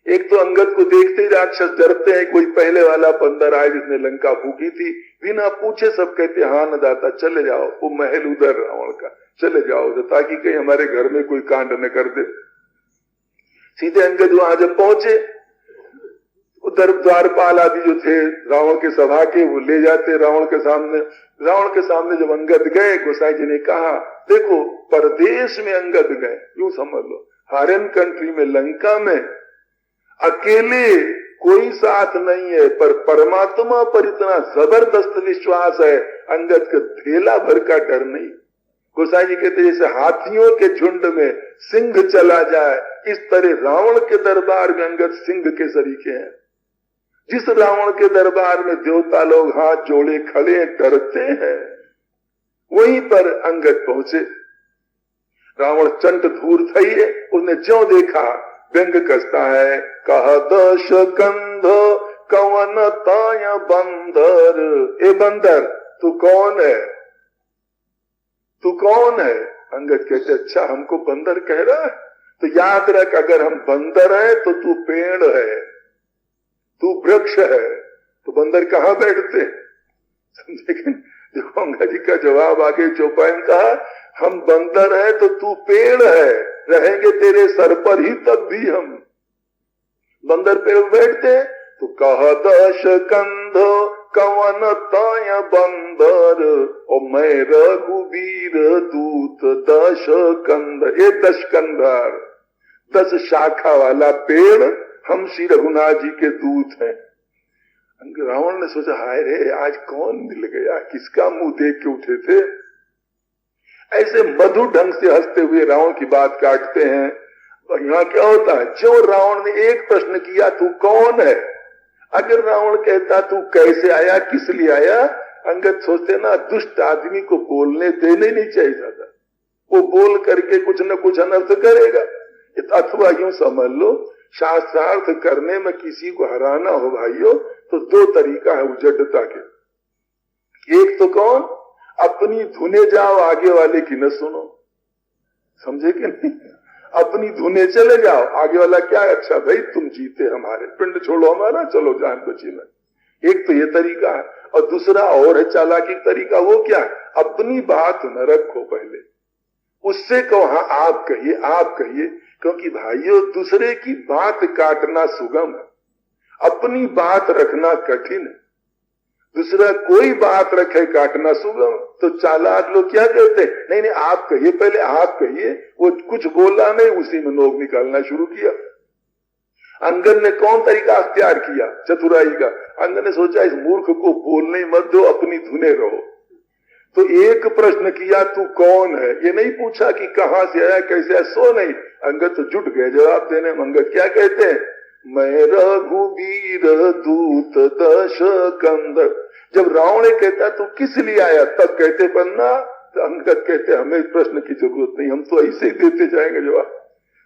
एक तो अंगद को देखते ही राक्षस डरते हैं। कोई पहले वाला बंदर आए जिसने लंका फूकी थी, बिना पूछे सब कहते हाँ न दाता चले जाओ, वो महल उधर रावण का, चले जाओ ताकि कहीं हमारे घर में कोई कांड न कर दे। सीधे अंगद वहां जब पहुंचे, उधर द्वारपाल आदि जो थे रावण के सभा के, वो ले जाते रावण के सामने। रावण के सामने जब अंगद गए, गोसाई जी ने कहा देखो परदेश में अंगद गए, यूं समझ लो फॉरेन कंट्री में, लंका में अकेले कोई साथ नहीं है, पर परमात्मा पर इतना जबरदस्त विश्वास है, अंगद का थैला भर का डर नहीं। गोसाई जी कहते जैसे हाथियों के झुंड में सिंह चला जाए, इस तरह रावण के दरबार में अंगद सिंह के सरीखे हैं। जिस रावण के दरबार में देवता लोग हाथ जोड़े खड़े डरते हैं, वहीं पर अंगद पहुंचे। रावण चंड धूर थई है, उसने ज्यों देखा व्यंग कसता है, कहा दश कंध कवन ताय बंदर, ए बंदर तू कौन है, तू कौन है? अंगद कहते अच्छा हमको बंदर कह रहा है, तो याद रख अगर हम बंदर हैं तो तू पेड़ है, तू वृक्ष है, तो बंदर कहाँ बैठते? समझे? देखो अंगद जी का जवाब आगे चौपाई में कहा हम बंदर हैं तो तू पेड़ है, रहेंगे तेरे सर पर ही तब भी हम। बंदर पेड़ बैठते तो कह दश कंधो कवन ताय बंदर और मैं रघुवीर दूत दश कंदर। ये 10 कंदर 10 शाखा वाला पेड़ हम श्री रघुनाथ जी के दूत हैं। रावण ने सोचा हाय रे आज कौन मिल गया, किसका मुंह देख के उठे थे। ऐसे मधुर ढंग से हंसते हुए रावण की बात काटते हैं। और यहाँ क्या होता है, जो रावण ने एक प्रश्न किया तू कौन है, अगर रावण कहता तू कैसे आया, किस लिए आया, अंगद सोचते ना दुष्ट आदमी को बोलने देने नहीं चाहिए था, वो बोल करके कुछ न कुछ अनर्थ करेगा। अथवा यूं समझ लो शास्त्रार्थ करने में किसी को हराना हो भाइयों तो 2 तरीका है उजड़ता के। एक तो कौन, अपनी धुने जाओ आगे वाले की न सुनो, समझे कि नहीं, अपनी धुने चले जाओ, आगे वाला क्या है, अच्छा भाई तुम जीते हमारे, पिंड छोड़ो हमारा, चलो जान बची में। एक तो ये तरीका है। और दूसरा और है चालाकी तरीका, वो क्या है, अपनी बात न रखो पहले, उससे कहो हाँ आप कहिए आप कहिए, क्योंकि भाइयों दूसरे की बात काटना सुगम है, अपनी बात रखना कठिन है। दूसरा कोई बात रखे काटना सुगम। तो चालाक लोग क्या कहते हैं, नहीं नहीं आप कहिए पहले आप कहिए, वो कुछ बोला नहीं उसी में नोक निकालना शुरू किया। अंगद ने कौन तरीका अख्तियार किया, चतुराई का। अंगद ने सोचा इस मूर्ख को बोलने मत दो, अपनी धुने रहो। तो एक प्रश्न किया तू कौन है, ये नहीं पूछा कि कहां से आया कैसे आया, सो नहीं। अंगद तो जुट गए जवाब देने में। अंगद क्या कहते हैं, मैं रघुवीर दूत दश कंदर। जब रावण कहता तू किस लिए आया, तब कहते पन्ना, तो अंगद कहते हमें प्रश्न की जरूरत नहीं, हम तो ऐसे ही देते जाएंगे जवाब।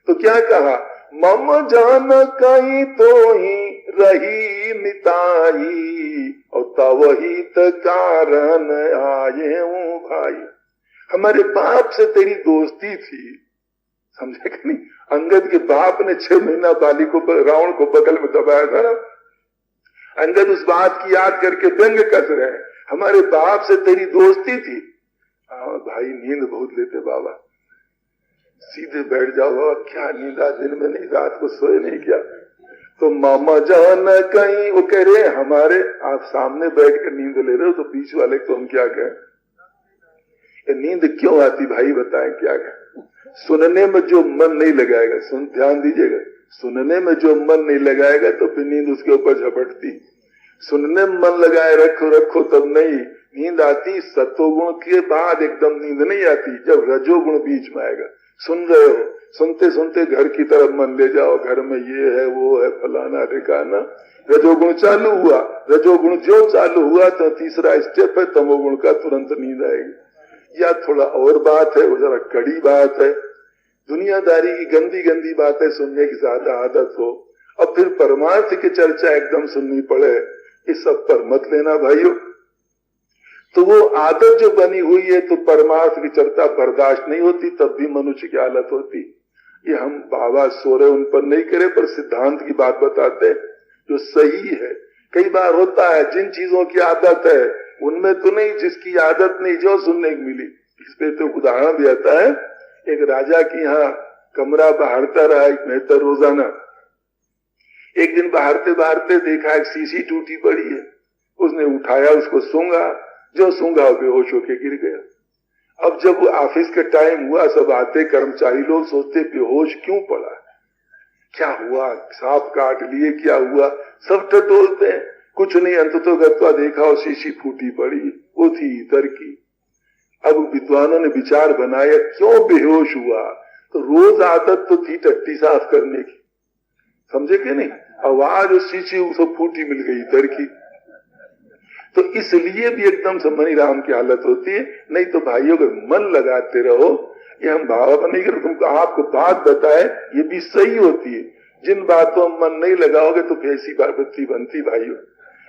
तो क्या कहा, मम जान कहीं तो ही रही निताई और तवही कारण आए हूं भाई। हमारे बाप से तेरी दोस्ती थी, समझे कि नहीं। अंगद के बाप ने 6 महीना बाली को रावण को बगल में दबाया था ना। अंगद उस बात की याद करके व्यंग कस रहे हैं, हमारे बाप से तेरी दोस्ती थी। हाँ भाई नींद बहुत लेते बाबा, सीधे बैठ जाओ बाबा, क्या नींद आज दिन में नहीं, रात को सोए नहीं क्या। तो मामा जान कहीं, वो कह रहे हमारे, आप सामने बैठ कर नींद ले रहे हो तो बीच वाले को हम क्या कहें, नींद क्यों आती भाई बताएं क्या कहें। सुनने में जो मन नहीं लगाएगा, सुन ध्यान दीजिएगा, सुनने में जो मन नहीं लगाएगा तो फिर नींद उसके ऊपर झपटती। सुनने में मन लगाए रखो रखो तब नहीं नींद आती। सत्वगुण के बाद एकदम नींद नहीं आती, जब रजोगुण बीच में आएगा। सुन रहे हो, सुनते सुनते घर की तरफ मन ले जाओ, घर में ये है वो है फलाना ठिकाना, रजोगुण चालू हुआ। रजोगुण जो चालू हुआ तो तीसरा स्टेप है तमोगुण का, तुरंत नींद आएगी। या थोड़ा और बात है, वो जरा कड़ी बात है, दुनियादारी की गंदी गंदी बातें सुनने की ज्यादा आदत हो और फिर परमार्थ की चर्चा एकदम सुननी पड़े, इस सब पर मत लेना भाइयों। तो वो आदत जो बनी हुई है तो परमार्थ की चर्चा बर्दाश्त नहीं होती, तब भी मनुष्य की हालत होती। ये हम बाबा सोरे उन पर नहीं करे, पर सिद्धांत की बात बताते जो सही है। कई बार होता है जिन चीजों की आदत है उनमें तो नहीं, जिसकी आदत नहीं जो सुनने की मिली। इस पे तो उदाहरण दिया है, एक राजा की यहाँ कमरा बहारता रहा एक मेहतर रोजाना। एक दिन बहारते बहारते देखा एक शीशी टूटी पड़ी है, उसने उठाया उसको सूंघा, जो सूंघा बेहोश होके गिर गया। अब जब वो ऑफिस का टाइम हुआ, सब आते कर्मचारी लोग सोचते बेहोश क्यों पड़ा, क्या हुआ, सांप काट लिए, क्या हुआ, सब टटोलते हैं, कुछ नहीं। अंततोगत्वा देखा और शीशी फूटी पड़ी, वो थी इतर की। अब विद्वानों ने विचार बनाया क्यों बेहोश हुआ, तो रोज आदत तो थी टट्टी साफ करने की, समझे कि नहीं। आवाज उस शीशी उसको फूटी मिल गई इतर की, तो इसलिए भी एकदम से मनी राम की हालत होती है। नहीं तो भाइयों अगर मन लगाते रहो, ये हम भाव नहीं कर, तुमको आपको बात बताए ये भी सही होती है। जिन बातों में मन नहीं लगाओगे तो ऐसी बात बनती भाइयों,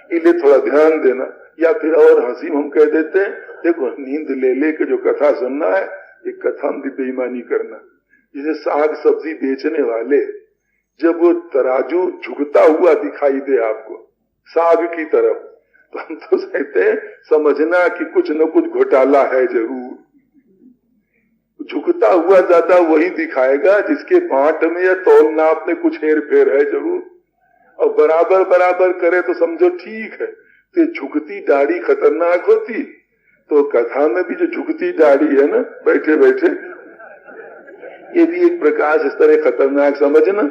इसलिए थोड़ा ध्यान देना। या फिर और हंसी हम कह देते हैं, देखो नींद ले ले के जो कथा सुनना है, ये कथा में भी बेईमानी करना। जैसे साग सब्जी बेचने वाले, जब वो तराजू झुकता हुआ दिखाई दे आपको साग की तरफ, तो हम तो कहते हैं समझना कि कुछ न कुछ घोटाला है जरूर। झुकता हुआ ज्यादा वही दिखाएगा जिसके बांट में या तौल नाप में कुछ हेर फेर है जरूर। और बराबर बराबर करे तो समझो ठीक है, तो झुकती दाढ़ी खतरनाक होती, तो कथा में भी जो झुकती दाढ़ी है ना बैठे बैठे, ये भी एक प्रकार से इस तरह खतरनाक समझना।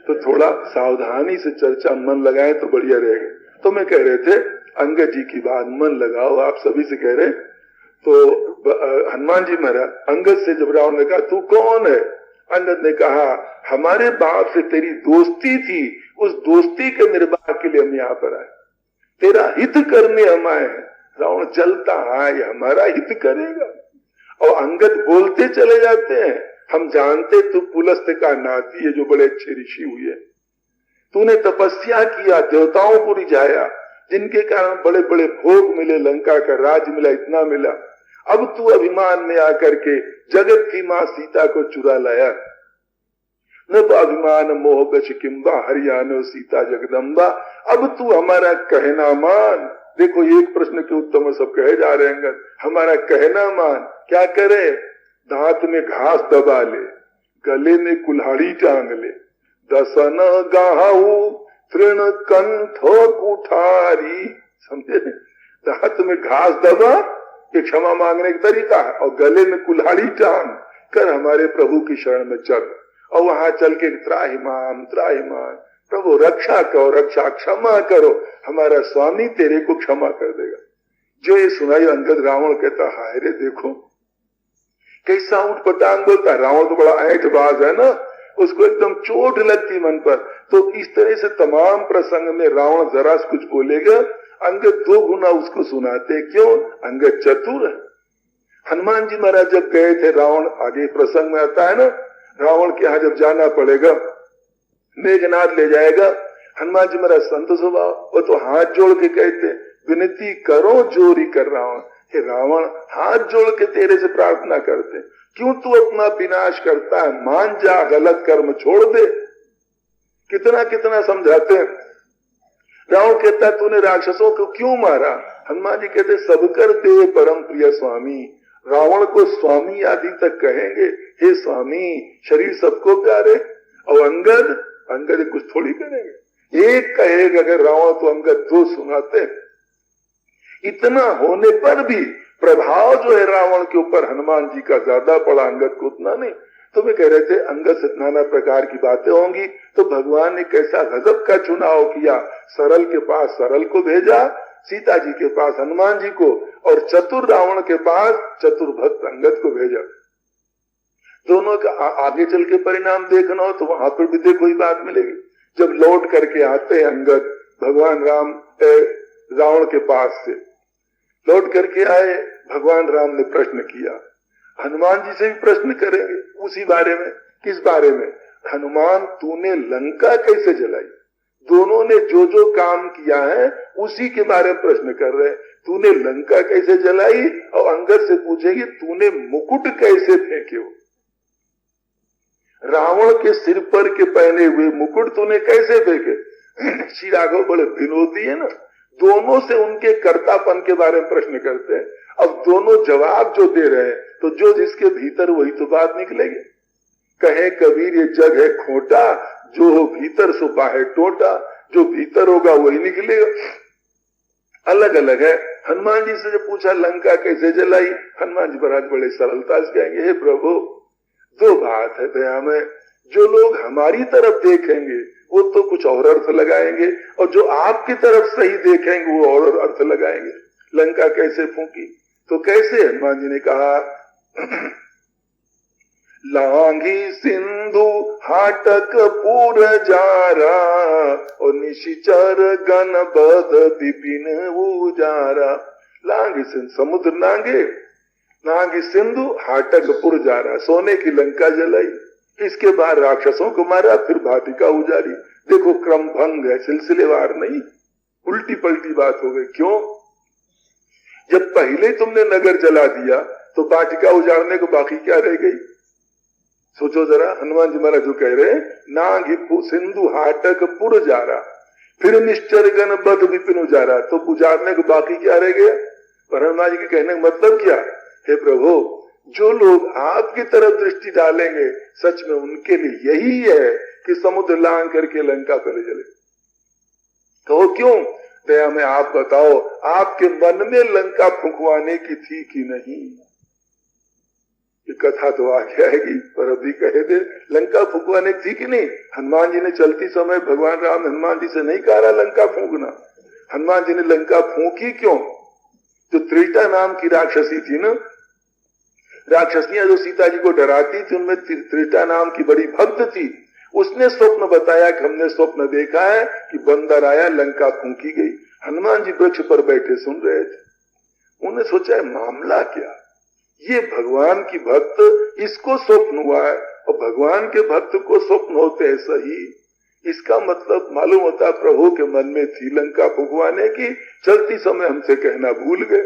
तो थोड़ा सावधानी से चर्चा मन लगाए तो बढ़िया रहेगा। तो मैं कह रहे थे अंगद जी की बात मन लगाओ, आप सभी से कह रहे। तो हनुमान जी महाराज अंगद से जब रावण ने कहा तू कौन है, अंगद ने कहा हमारे बाप से तेरी दोस्ती थी, उस दोस्ती के निर्वाह के लिए हम यहाँ पर आए, तेरा हित करने हम आए हैं। रावण जलता है हमारा हित करेगा, और अंगद बोलते चले जाते हैं हम जानते तू पुलस्त्य का नाती है जो बड़े अच्छे ऋषि हुए, तूने तपस्या किया, देवताओं को रिझाया, जिनके कारण बड़े बड़े भोग मिले, लंका का राज मिला, इतना मिला। अब तू अभिमान में आकर के जगत की मां सीता को चुरा लाया। न तो अभिमान मोह गच किम्बा हरियाणो सीता जगदम्बा। अब तू हमारा कहना मान। देखो एक प्रश्न के उत्तर में सब कहे जा रहे हैं, हमारा कहना मान। क्या करे? दांत में घास दबा ले, गले में कुल्हाड़ी टांग ले, दसन गाहू तृण कंठो कुठारी। समझे? दांत में घास दबा ये क्षमा मांगने का तरीका है, और गले में कुल्हाड़ी टांग कर हमारे प्रभु की शरण में चल, और वहां चल के त्राहिमाम त्राहिमाम, प्रभु रक्षा करो, रक्षा क्षमा करो, हमारा स्वामी तेरे को क्षमा कर देगा। जो ये सुनाई अंगद रावण कहता हाय रे देखो कैसा उठ पटांग बोलता। रावण तो बड़ा ऐठबाज है ना, उसको एकदम चोट लगती मन पर। तो इस तरह से तमाम प्रसंग में रावण जरा कुछ बोलेगा, अंगद 2 गुना उसको सुनाते। क्यों? अंगद चतुर है। हनुमान जी महाराज जब गए थे रावण, आगे प्रसंग में आता है ना, रावण के यहाँ जब जाना पड़ेगा, मेघनाथ ले जाएगा, हनुमान जी महाराज संत स्वभाव, वो तो हाथ जोड़ के कहते विनती करो जोरी कर रहा हूं। हे रावण हाथ जोड़ के तेरे से प्रार्थना करते, क्यों तू अपना विनाश करता है? मान जा, गलत कर्म छोड़ दे। कितना कितना समझाते हैं। रावण कहता तूने राक्षसों को क्यों मारा? हनुमान जी कहते सब कर दे परम प्रिय स्वामी। रावण को स्वामी आदि तक कहेंगे, हे स्वामी शरीर सबको प्यारे। और अंगद कुछ थोड़ी करेंगे, एक कहेगा अगर रावण तो अंगद 2 सुनाते। इतना होने पर भी प्रभाव जो है रावण के ऊपर हनुमान जी का ज्यादा पड़ा, अंगद को उतना नहीं। तो मैं कह रहे थे अंगद से नाना प्रकार की बातें होंगी, तो भगवान ने कैसा गजब का चुनाव किया। सरल के पास सरल को भेजा, सीता जी के पास हनुमान जी को, और चतुर रावण के पास चतुर भक्त अंगद को भेजा। दोनों का आगे चल के परिणाम देखना हो तो वहां पर भी देखो ही बात मिलेगी। जब लौट करके आते हैं अंगद भगवान राम रावण के पास से लौट करके आए, भगवान राम ने प्रश्न किया, हनुमान जी से भी प्रश्न करेंगे उसी बारे में। किस बारे में? हनुमान तूने लंका कैसे जलाई? दोनों ने जो जो काम किया है उसी के बारे में प्रश्न कर रहे हैं। तूने लंका कैसे जलाई? और अंगद से पूछेगी तूने मुकुट कैसे फेंके हो? रावण के सिर पर के पहने हुए मुकुट तूने कैसे फेंके? श्री राघव बड़े विनोदी है ना, दोनों से उनके कर्तापन के बारे में प्रश्न करते हैं। अब दोनों जवाब जो दे रहे हैं, तो जो जिसके भीतर वही तो बात निकलेगी। कहे कबीर ये जग है खोटा, जो हो भीतर सो बाहर टोटा। जो भीतर होगा वही निकलेगा। अलग अलग है। हनुमान जी से जब पूछा लंका कैसे जलाई, हनुमान जी महाराज बड़े सरलता से कहेंगे, हे प्रभु 2 बात है दया में, जो लोग हमारी तरफ देखेंगे वो तो कुछ और अर्थ लगाएंगे, और जो आपकी तरफ सही देखेंगे वो और अर्थ लगाएंगे। लंका कैसे फूंकी? तो कैसे? हनुमान जी ने कहा लांघी सिंधु हाटक पूर जारा, और निशिचर गण बद विपिन उजारा। लांघी समुद्र लांघी सिंधु हाटक पुर जारा, सोने की लंका जलाई, इसके बाद राक्षसों को मारा, फिर भाटिका उजारी। देखो क्रम भंग है, सिलसिलेवार नहीं, उल्टी पलटी बात हो गई। क्यों? जब पहले तुमने नगर जला दिया तो वाटिका उजाड़ने को बाकी क्या रह गई? सोचो जरा। हनुमान जी महाराज जो कह रहे नांगी सिंधु हाटक पुर जारा, फिर निश्चर गण बद विपिन उजारा, तो उजाड़ने को बाकी क्या रह गया? पर हनुमान जी के कहने का मतलब क्या? हे प्रभु जो लोग आपकी तरफ दृष्टि डालेंगे सच में उनके लिए यही है कि समुद्र लांग करके लंका पहले जले। तो क्यों? दया में आप बताओ, आपके मन में लंका फुंकवाने की थी कि नहीं? ये कथा तो आगे आएगी, पर अभी कहे दे, लंका फूंकवाने की थी कि नहीं? हनुमान जी ने चलती समय भगवान राम हनुमान जी से नहीं कहा रहा लंका फूंकना। हनुमान जी ने लंका फूंकी क्यों? जो त्रिटा नाम की राक्षसी थी ना, राक्षसियां जो सीता जी को डराती थी, उनमें त्रिटा नाम की बड़ी भक्त थी। उसने स्वप्न बताया कि हमने स्वप्न देखा है कि बंदर आया, लंका फूंकी गई। हनुमान जी वृक्ष पर बैठे सुन रहे थे। उन्होंने सोचा है मामला क्या, ये भगवान की भक्त, इसको स्वप्न हुआ है और भगवान के भक्त को स्वप्न होते हैं सही। इसका मतलब मालूम होता प्रभु के मन में थी लंका फुंकवाने की, चलती समय हमसे कहना भूल गए,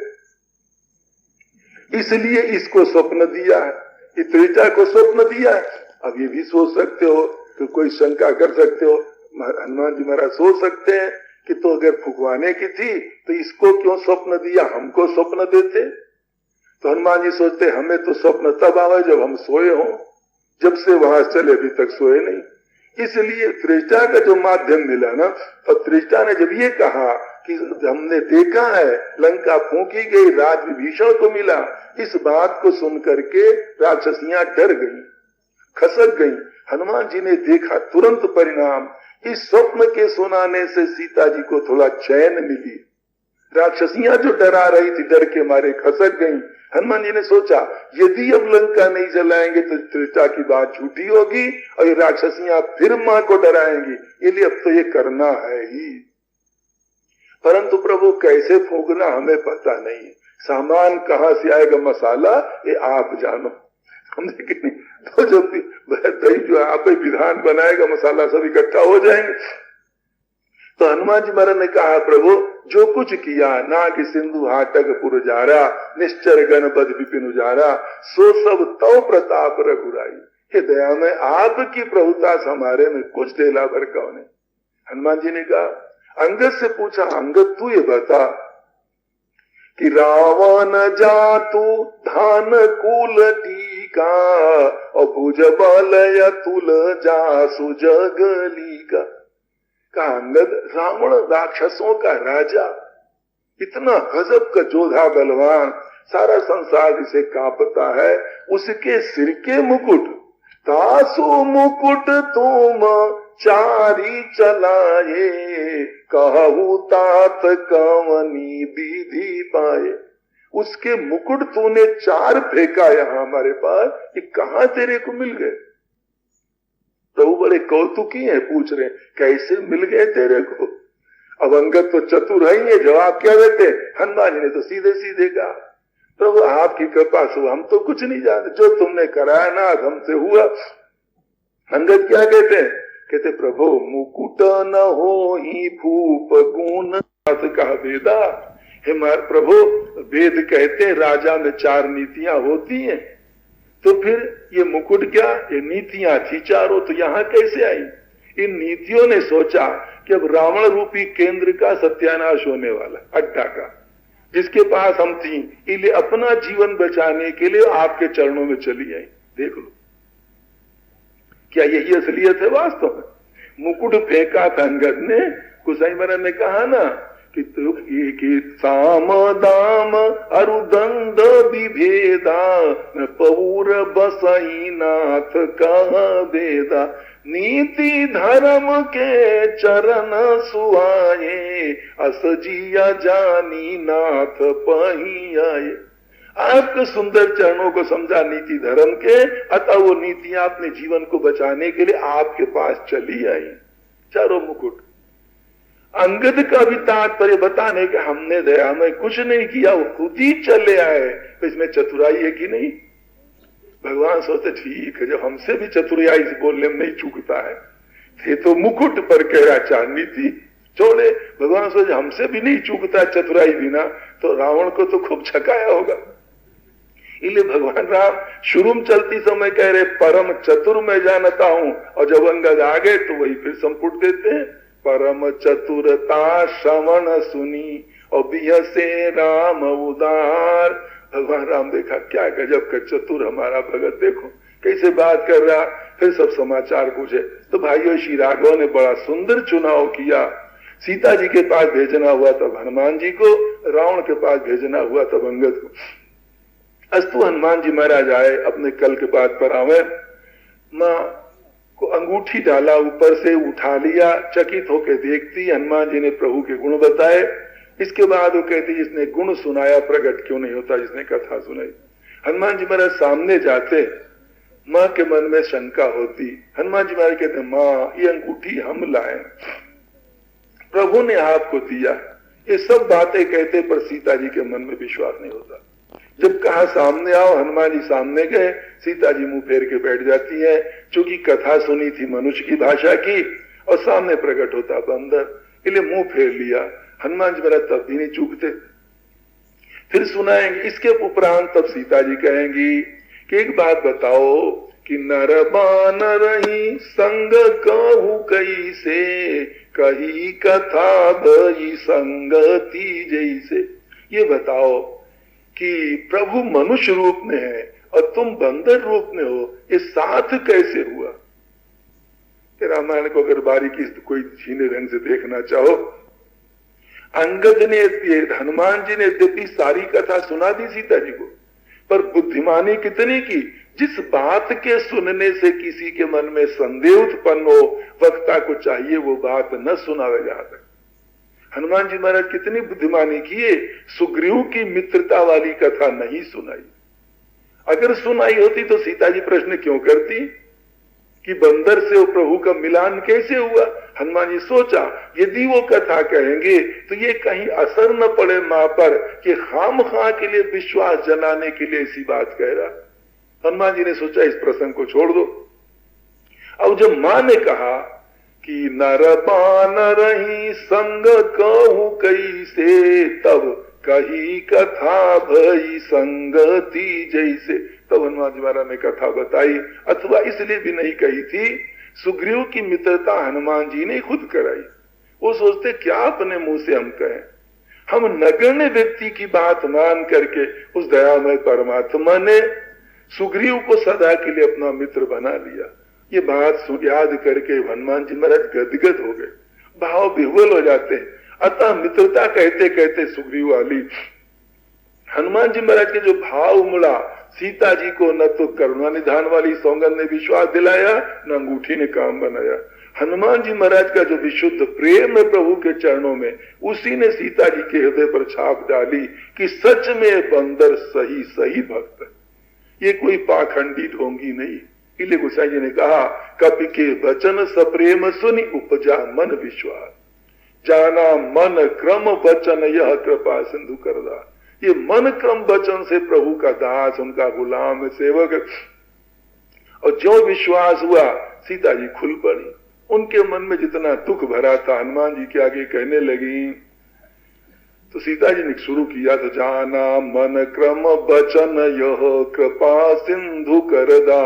इसलिए इसको स्वप्न दिया है, इस त्रिटा को स्वप्न दिया है। अब ये भी सोच सकते हो, तो कोई शंका कर सकते हो, हनुमान जी महाराज सोच सकते हैं कि तो अगर फुंकवाने की थी तो इसको क्यों स्वप्न दिया, हमको स्वप्न देते। तो हनुमान जी सोचते हमें तो स्वप्न तब आवे जब हम सोए हों, जब से वहां चले अभी तक सोए नहीं। इसलिए त्रिष्टा का जो माध्यम मिला ना, और त्रिष्टा ने जब ये कहा कि हमने देखा है लंका फूंकी गई, राज विभीषण को मिला, इस बात को सुन करके राक्षसियां डर गई, खसक गई। हनुमान जी ने देखा तुरंत परिणाम, इस स्वप्न के सुनाने से सीता जी को थोड़ा चैन मिली। राक्षसियां जो डरा रही थी डर के मारे खसक गई। हनुमान जी ने सोचा यदि अब लंका नहीं जलाएंगे तो त्रिष्टा की बात झूठी होगी और ये राक्षसियां फिर मां को डराएंगी, इसलिए अब तो ये करना है ही। परंतु प्रभु कैसे फूंकना हमें पता नहीं, सामान कहां से आएगा, मसाला ये आप जानो, समझे कि नहीं? तो जब दही जो आप विधान बनाएगा, मसाला सब इकट्ठा हो जाएंगे। तो हनुमान जी महाराज ने कहा प्रभु जो कुछ किया, ना कि सिंधु हाटक पुर जारा, निश्चर गण बद विपिन उजारा, सो सब तव प्रताप रघुराई। हे दया में आपकी प्रभुता हमारे में कुछ देला भर कौन है। हनुमान जी ने कहा, अंगद से पूछा, अंगद तू ये बता कि रावण जातु धान कुल टीका और भुज बल अतुल जासु जगली का। अंगद रावण राक्षसों का राजा, इतना गजब का जोधा बलवान, सारा संसार जिसे कांपता है, उसके सिर के मुकुट, तासु मुकुट तुम चारी चलाए, कहू तात कवनी विधि पाए। उसके मुकुट तूने चार फेंका यहाँ हमारे पास, ये कहां तेरे को मिल गए? प्रभु बड़े कौतुकी हैं, पूछ रहे कैसे मिल गए तेरे को। अब अंगद तो चतुर है, जवाब क्या देते? हनुमान जी ने तो सीधे सीधे कहा, प्रभु आपकी कृपा से हम तो कुछ नहीं जानते, जो तुमने कराया ना हमसे हुआ। अंगद क्या कहते? कहते प्रभु मुकुट न हो ही भूप गुण कहा वेदा। हे मार प्रभु, वेद कहते राजा में चार नीतियां होती हैं, तो फिर ये मुकुट क्या, ये नीतियां थी चारों, तो यहां कैसे आई? इन नीतियों ने सोचा कि अब रावण रूपी केंद्र का सत्यानाश होने वाला, अड्डा का, जिसके पास हम थी, इसलिए अपना जीवन बचाने के लिए आपके चरणों में चली आई। देख लो क्या यही असलियत है वास्तव में? मुकुट फेंका था अंगद ने, कुसाई महाराज ने कहा ना कि साम दाम अरुदंड विभेदा, पौर बसई नाथ कह वेदा, नीति धर्म के चरण सुआए, असजिया जानी नाथ पही आए। आपके सुंदर चरणों को समझा नीति धर्म के, अतः वो नीतियां अपने जीवन को बचाने के लिए आपके पास चली आई। चारों मुकुट। अंगद का भी तात्पर्य बताने के हमने दया में कुछ नहीं किया, वो खुद ही चले आए, तो इसमें चतुराई है कि नहीं? भगवान सोचते ठीक है, जब हमसे भी चतुराई से बोलने में नहीं चूकता है, थे तो मुकुट पर कह रहा चांदी थी छोड़े। भगवान सोचे हमसे भी नहीं चूकता चतुराई बिना, तो रावण को तो खूब छकाया होगा। इसलिए भगवान राम शुरू में चलती समय कह रहे परम चतुर मैं जानता हूं, और जब अंगद आ गए तो वही फिर संपुट देते हैं, परम चतुरता श्रवण सुनी और बिह से राम उदार। भगवान राम देखा क्या गजब का चतुर हमारा भगत, देखो कैसे बात कर रहा। फिर सब समाचार पूछे तो भाइयों श्री राघव ने बड़ा सुंदर चुनाव किया, सीता जी के पास भेजना हुआ तब हनुमान जी को, रावण के पास भेजना हुआ तब अंगद को। अस्तु हनुमान जी महाराज आए, अपने कल के बाद पर आवे, मां को अंगूठी डाला, ऊपर से उठा लिया, चकित होकर देखती, हनुमान जी ने प्रभु के गुण बताए। इसके बाद वो कहती जिसने गुण सुनाया प्रकट क्यों नहीं होता, जिसने कथा सुनाई। हनुमान जी महाराज सामने जाते, मां के मन में शंका होती। हनुमान जी महाराज कहते मां ये अंगूठी हम लाए, प्रभु ने आपको दिया। ये सब बातें कहते पर सीता जी के मन में विश्वास नहीं होता। जब कहा सामने आओ, हनुमान जी सामने गए, सीता जी मुंह फेर के बैठ जाती है, क्योंकि कथा सुनी थी मनुष्य की भाषा की और सामने प्रकट होता बंदर, इसलिए मुंह फेर लिया। हनुमान जी मेरा तब भी नहीं चूकते। फिर सुनाएंगे। इसके उपरांत तब सीता जी कहेंगी कि एक बात बताओ कि नर बानर ही संग कहू कैसे, कही कथा भई संगति जैसे। ये बताओ कि प्रभु मनुष्य रूप में है और तुम बंदर रूप में हो, ये साथ कैसे हुआ? रामायण को अगर बारीकी से कोई छीने ढंग से देखना चाहो, अंगद ने, हनुमान जी ने यद्यपि सारी कथा सुना दी सीता जी को, पर बुद्धिमानी कितनी की, जिस बात के सुनने से किसी के मन में संदेह उत्पन्न हो, वक्ता को चाहिए वो बात न सुनावे। जहां तक हनुमान जी महाराज कितनी बुद्धिमानी किए, सुग्रीव की मित्रता वाली कथा नहीं सुनाई। अगर सुनाई होती तो सीता जी प्रश्न क्यों करती कि बंदर से वो प्रभु का मिलान कैसे हुआ? हनुमान जी सोचा यदि वो कथा कहेंगे तो ये कहीं असर न पड़े मां पर कि खामखा के लिए विश्वास जलाने के लिए ऐसी बात कह रहा। हनुमान जी ने सोचा इस प्रसंग को छोड़ दो। अब जब मां ने कहा कि नर बानर ही संग कहूं कैसे, तब कही कथा भई संगति जैसे, तब हनुमान जी महाराज ने कथा बताई। अथवा इसलिए भी नहीं कही थी, सुग्रीव की मित्रता हनुमान जी ने खुद कराई। वो सोचते क्या अपने मुंह से हम कहें, हम नगण्य व्यक्ति की बात मान करके उस दयामय परमात्मा ने सुग्रीव को सदा के लिए अपना मित्र बना लिया। ये बात याद करके हनुमान जी महाराज गदगद हो गए, भाव विह्वल हो जाते हैं। अतः मित्रता कहते कहते सुग्रीव वाली हनुमान जी महाराज के जो भाव उमड़ा, सीता जी को न तो करुणा निधान वाली सौगंध ने विश्वास दिलाया, न अंगूठी ने काम बनाया। हनुमान जी महाराज का जो विशुद्ध प्रेम है प्रभु के चरणों में, उसी ने सीता जी के हृदय पर छाप डाली कि सच में बंदर सही सही भक्त है, ये कोई पाखंडी ढोंगी नहीं। इसलिए गोसाई जी ने कहा कपि के वचन सप्रेम सुनि उपजा मन विश्वास, जाना मन क्रम वचन यह कृपा सिंधु करदा। ये मन क्रम वचन से प्रभु का दास, उनका गुलाम सेवक, और जो विश्वास हुआ सीता जी खुल पड़ी। उनके मन में जितना दुख भरा था हनुमान जी के आगे कहने लगी, तो सीता जी ने शुरू किया तो जाना मन क्रम वचन यह कृपा सिंधु करदा।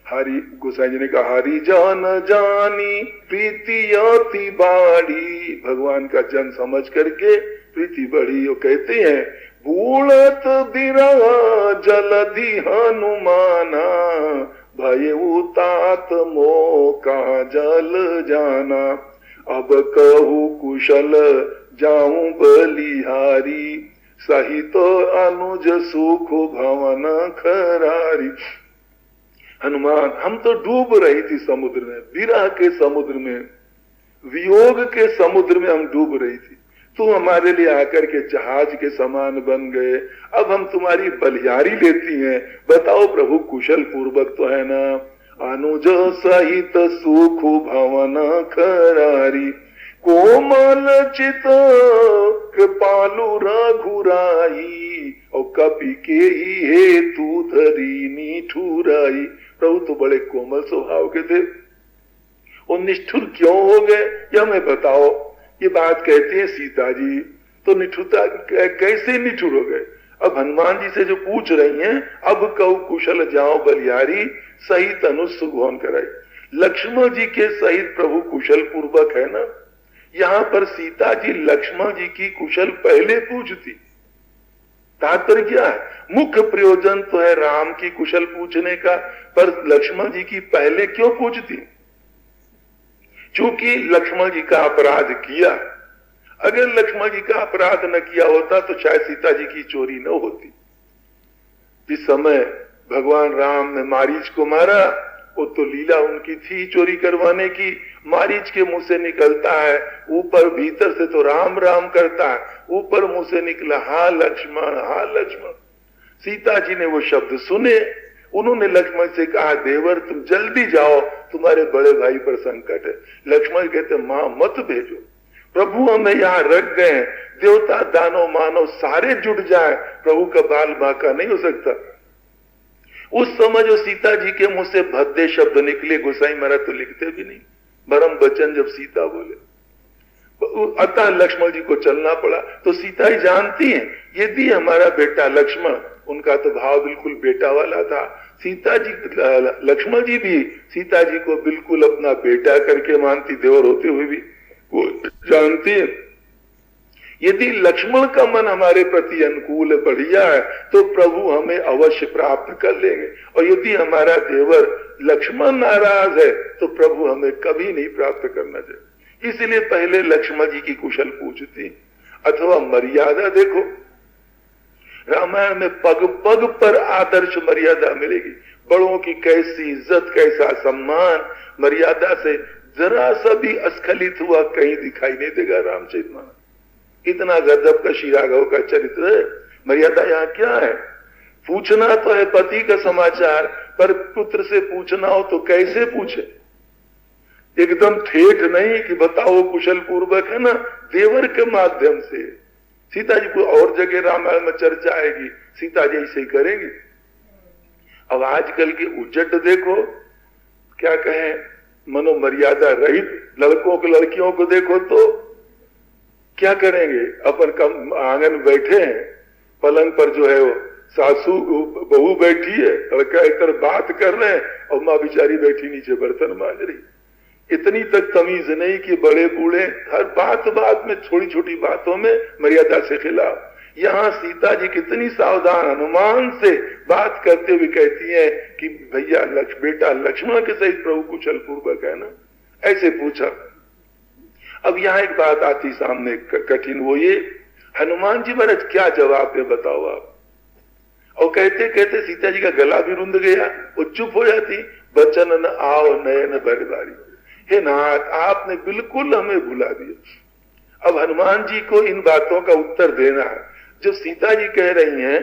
हरि गोसाई जी ने कहा हरि जान जानी प्रीति अति बाड़ी, भगवान का जन समझ करके प्रीति बढ़ी। वो कहते हैं बूढ़त बिरहा जलधि हनुमाना, भय उतात मोह कहाँ जल जाना। अब कहू कुशल जाऊं बलिहारी, सहित अनुज सुख भवन खरारी। हनुमान हम तो डूब रही थी समुद्र में, विरह के समुद्र में, वियोग के समुद्र में हम डूब रही थी। तुम हमारे लिए आकर के जहाज के समान बन गए, अब हम तुम्हारी बलिहारी लेती हैं। बताओ प्रभु कुशल पूर्वक तो है ना। अनुज सहित सुख भवन खरारी, कोमल चित कृपालु रघुराई, और कपि के ही हेतु धरी निठुराई। प्रभु तो बड़े कोमल स्वभाव के थे, और निष्ठुर क्यों हो गए यह हमें बताओ। ये बात कहते हैं सीता जी, तो निठुरता कैसे निठुर हो गए? अब हनुमान जी से जो पूछ रही हैं, अब कहू कुशल जाओ बलिहारी, सहित अनुज सुख भवन कराई। लक्ष्मण जी के सहित प्रभु कुशल पूर्वक है ना। यहाँ पर सीता जी लक्ष्मण जी की कुशल पहले पूछती। तात्पर्य क्या है? मुख्य प्रयोजन तो है राम की कुशल पूछने का, पर लक्ष्मण जी की पहले क्यों पूछती? चूंकि लक्ष्मण जी का अपराध किया, अगर लक्ष्मण जी का अपराध न किया होता तो शायद सीता जी की चोरी न होती। जिस समय भगवान राम ने मारीच को मारा, वो तो लीला उनकी थी चोरी करवाने की। मारीच के मुंह से निकलता है, ऊपर भीतर से तो राम राम करता है, ऊपर मुंह से निकला हा लक्ष्मण हा लक्ष्मण। सीता जी ने वो शब्द सुने, उन्होंने लक्ष्मण से कहा देवर तुम जल्दी जाओ, तुम्हारे बड़े भाई पर संकट है। लक्ष्मण कहते मां मत भेजो, प्रभु हमें यहाँ रख गए, देवता दानव मानव सारे जुट जाए, प्रभु का बाल बांका नहीं हो सकता। उस समय जो सीता जी के मुंह से भद्दे शब्द निकले, गोसाई महाराज तो लिखते भी नहीं, भरम बचन जब सीता बोले, अतः लक्ष्मण जी को चलना पड़ा। तो सीता ही जानती है यदि हमारा बेटा लक्ष्मण, उनका तो भाव बिल्कुल बेटा वाला था, सीता जी लक्ष्मण जी भी सीता जी को बिल्कुल अपना बेटा करके मानती, देवर होते हुए भी वो जानती है यदि लक्ष्मण का मन हमारे प्रति अनुकूल बढ़िया है तो प्रभु हमें अवश्य प्राप्त कर लेंगे, और यदि हमारा देवर लक्ष्मण नाराज है तो प्रभु हमें कभी नहीं प्राप्त करना चाहिए। इसलिए पहले लक्ष्मण जी की कुशल पूछती। अथवा मर्यादा देखो, रामायण में पग पग पर आदर्श मर्यादा मिलेगी। बड़ों की कैसी इज्जत, कैसा सम्मान, मर्यादा से जरा सा भी अस्खलित हुआ कहीं दिखाई नहीं देगा रामचरितमानस। इतना गजब का शिराघव का चरित्र है। मर्यादा यहाँ क्या है? पूछना तो है पति का समाचार, पर पुत्र से पूछना हो तो कैसे पूछे? एकदम ठेठ नहीं कि बताओ कुशल पूर्वक, है ना, देवर के माध्यम से। सीता जी को और जगह रामायण में चर्चा आएगी, सीता जी ऐसे ही करेंगी। अब आजकल के उज्जट देखो, क्या कहें, मनोमर्यादा रहित लड़कों को लड़कियों को देखो तो क्या करेंगे? अपन कम आंगन बैठे हैं, पलंग पर जो है वो सासू बहू बैठी है, लड़का एक तरफ बात कर रहे हैं और माँ बेचारी बैठी नीचे बर्तन मांज रही। इतनी तक तमीज नहीं कि बड़े बूढ़े हर बात बात में, छोटी छोटी बातों में मर्यादा से खिलाफ। यहाँ सीता जी कितनी सावधान अनुमान से बात करते हुए कहती है कि भैया बेटा लक्ष्मण के सहित प्रभु कुशल पूर्वक है ना, ऐसे पूछा। अब यहाँ एक बात आती सामने कठिन, वो ये हनुमान जी महाराज क्या जवाब दे बताओ आप। और कहते कहते सीता जी का गला भी रुंध गया, वो चुप हो जाती। बचन न आओ नयन भरदारी, हे नाथ आपने बिल्कुल हमें भुला दिया। अब हनुमान जी को इन बातों का उत्तर देना है। जो सीता जी कह रही हैं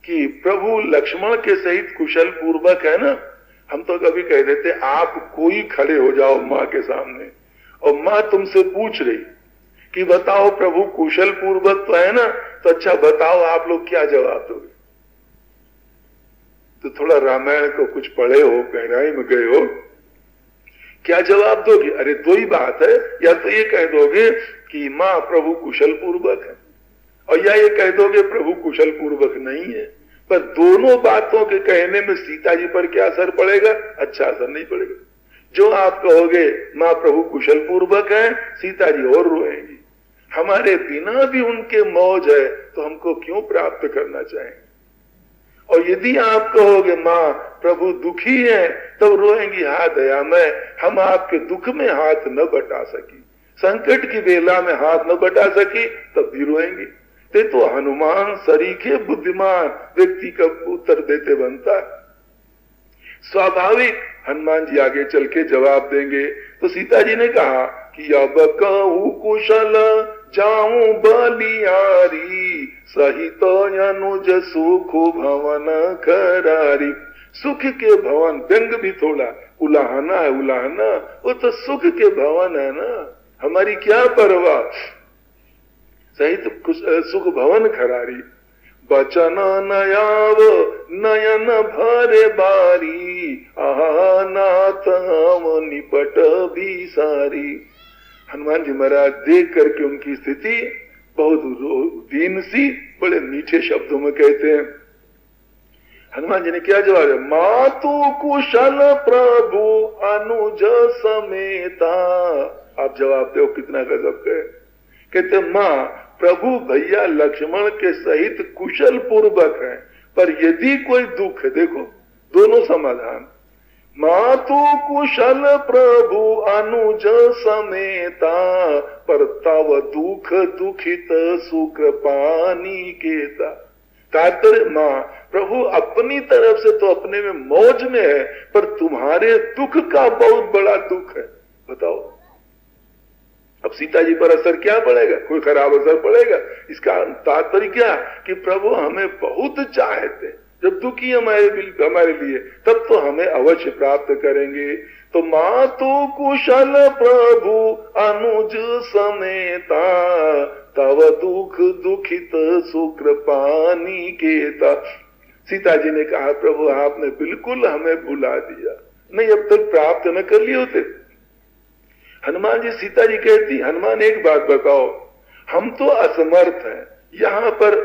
कि प्रभु लक्ष्मण के सहित कुशल पूर्वक है ना, हम तो कभी कह देते आप कोई खड़े हो जाओ माँ के सामने और माँ तुमसे पूछ रही कि बताओ प्रभु कुशल पूर्वक तो है ना, तो अच्छा बताओ आप लोग क्या जवाब दोगे? तो थोड़ा रामायण को कुछ पढ़े हो, गहराई में गए हो, क्या जवाब दोगे? अरे दो ही बात है, या तो ये कह दोगे कि माँ प्रभु कुशल पूर्वक है, और या ये कह दोगे प्रभु कुशल पूर्वक नहीं है। पर दोनों बातों के कहने में सीता जी पर क्या असर पड़ेगा? अच्छा असर नहीं पड़ेगा। जो आप कहोगे माँ प्रभु कुशल पूर्वक है, सीता जी और रोएंगी। हमारे बिना भी उनके मौज है तो हमको क्यों प्राप्त करना चाहेंगे? और यदि आप कहोगे माँ प्रभु दुखी है, तब रोएंगी हा दया में हम आपके दुख में हाथ न बटा सकी, संकट की बेला में हाथ न बटा सकी, तब भी रोएंगी। तो हनुमान सरीखे बुद्धिमान व्यक्ति का उत्तर देते बनता है। स्वाभाविक हनुमान जी आगे चल के जवाब देंगे। तो सीता जी ने कहा कि अब कहूँ कुशल जाऊं बलियारी, सहित अनुज सुख भवन करारी। सुख के भवन, व्यंग भी थोड़ा, उलाहना है, उलाहना, वो तो सुख के भवन है ना, हमारी क्या परवाह। सहित सुख भवन खरारी, बचन नयाव नयन भरे बारी, आहा नाथ हम निपट भी सारी। हनुमान जी महाराज देख करके उनकी स्थिति बहुत दीन सी बड़े मीठे शब्दों में कहते हैं। हनुमान जी ने क्या जवाब दिया? मातु कुशल प्रभु अनुज समेता। आप जवाब दो कितना गजब है। कहते माँ प्रभु भैया लक्ष्मण के सहित कुशल पूर्वक है, पर यदि कोई दुख है, देखो दोनों समाधान, मातु कुशल प्रभु अनुज समेता, पर तव दुख दुखित सुकृपानी केता। तात्पर्य माँ प्रभु अपनी तरफ से तो अपने में मौज में है, पर तुम्हारे दुख का बहुत बड़ा दुख है। बताओ अब सीता जी पर असर क्या पड़ेगा? कोई खराब असर पड़ेगा? इसका तात्पर्य क्या कि प्रभु हमें बहुत चाहते, जब दुखी हमारे लिए तब तो हमें अवश्य प्राप्त करेंगे। तो मातु कुशल प्रभु अनुज समेता, तव दुख दुखित सुकृपानी केता। सीता जी ने कहा प्रभु आपने बिल्कुल हमें भुला दिया, नहीं अब तक प्राप्त न कर लिए होते। हनुमान जी सीता जी कहती हनुमान एक बात बताओ, हम तो असमर्थ हैं, यहाँ पर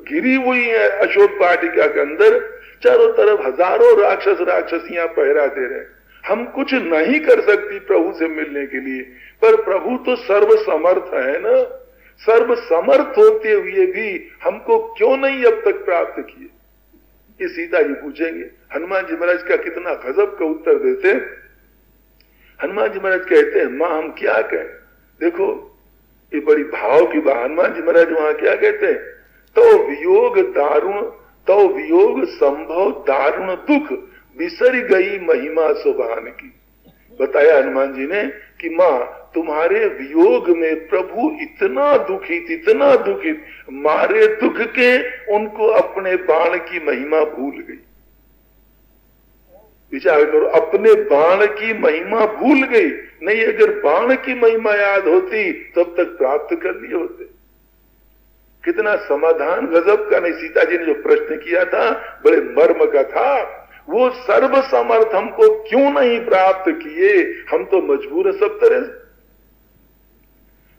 घिरी हुई है अशोक वाटिका के अंदर, चारों तरफ हजारों राक्षस राक्षसियां पहरा दे रहे हैं, हम कुछ नहीं कर सकती प्रभु से मिलने के लिए, पर प्रभु तो सर्व समर्थ है ना, सर्व समर्थ होते हुए भी हमको क्यों नहीं अब तक प्राप्त किए? ये सीता जी पूछेंगे। हनुमान जी महाराज का कितना गजब का उत्तर देते। हनुमान जी महाराज कहते हैं मां हम क्या कहें? देखो ये बड़ी भाव की बात। हनुमान जी महाराज वहां क्या कहते हैं? तो वियोग दारुण, तो वियोग संभव दारुण दुख, बिसर गई महिमा सुभान की। बताया हनुमान जी ने कि मां तुम्हारे वियोग में प्रभु इतना दुखित मारे दुख के उनको अपने बाण की महिमा भूल गई। विचार करो, अपने बाण की महिमा भूल गई, नहीं अगर बाण की महिमा याद होती तब तक प्राप्त कर लिए होते। कितना समाधान गजब का। नहीं सीता जी ने जो प्रश्न किया था बड़े मर्म का था, वो सर्व समर्थ हमको क्यों नहीं प्राप्त किए, हम तो मजबूर है सब तरह से।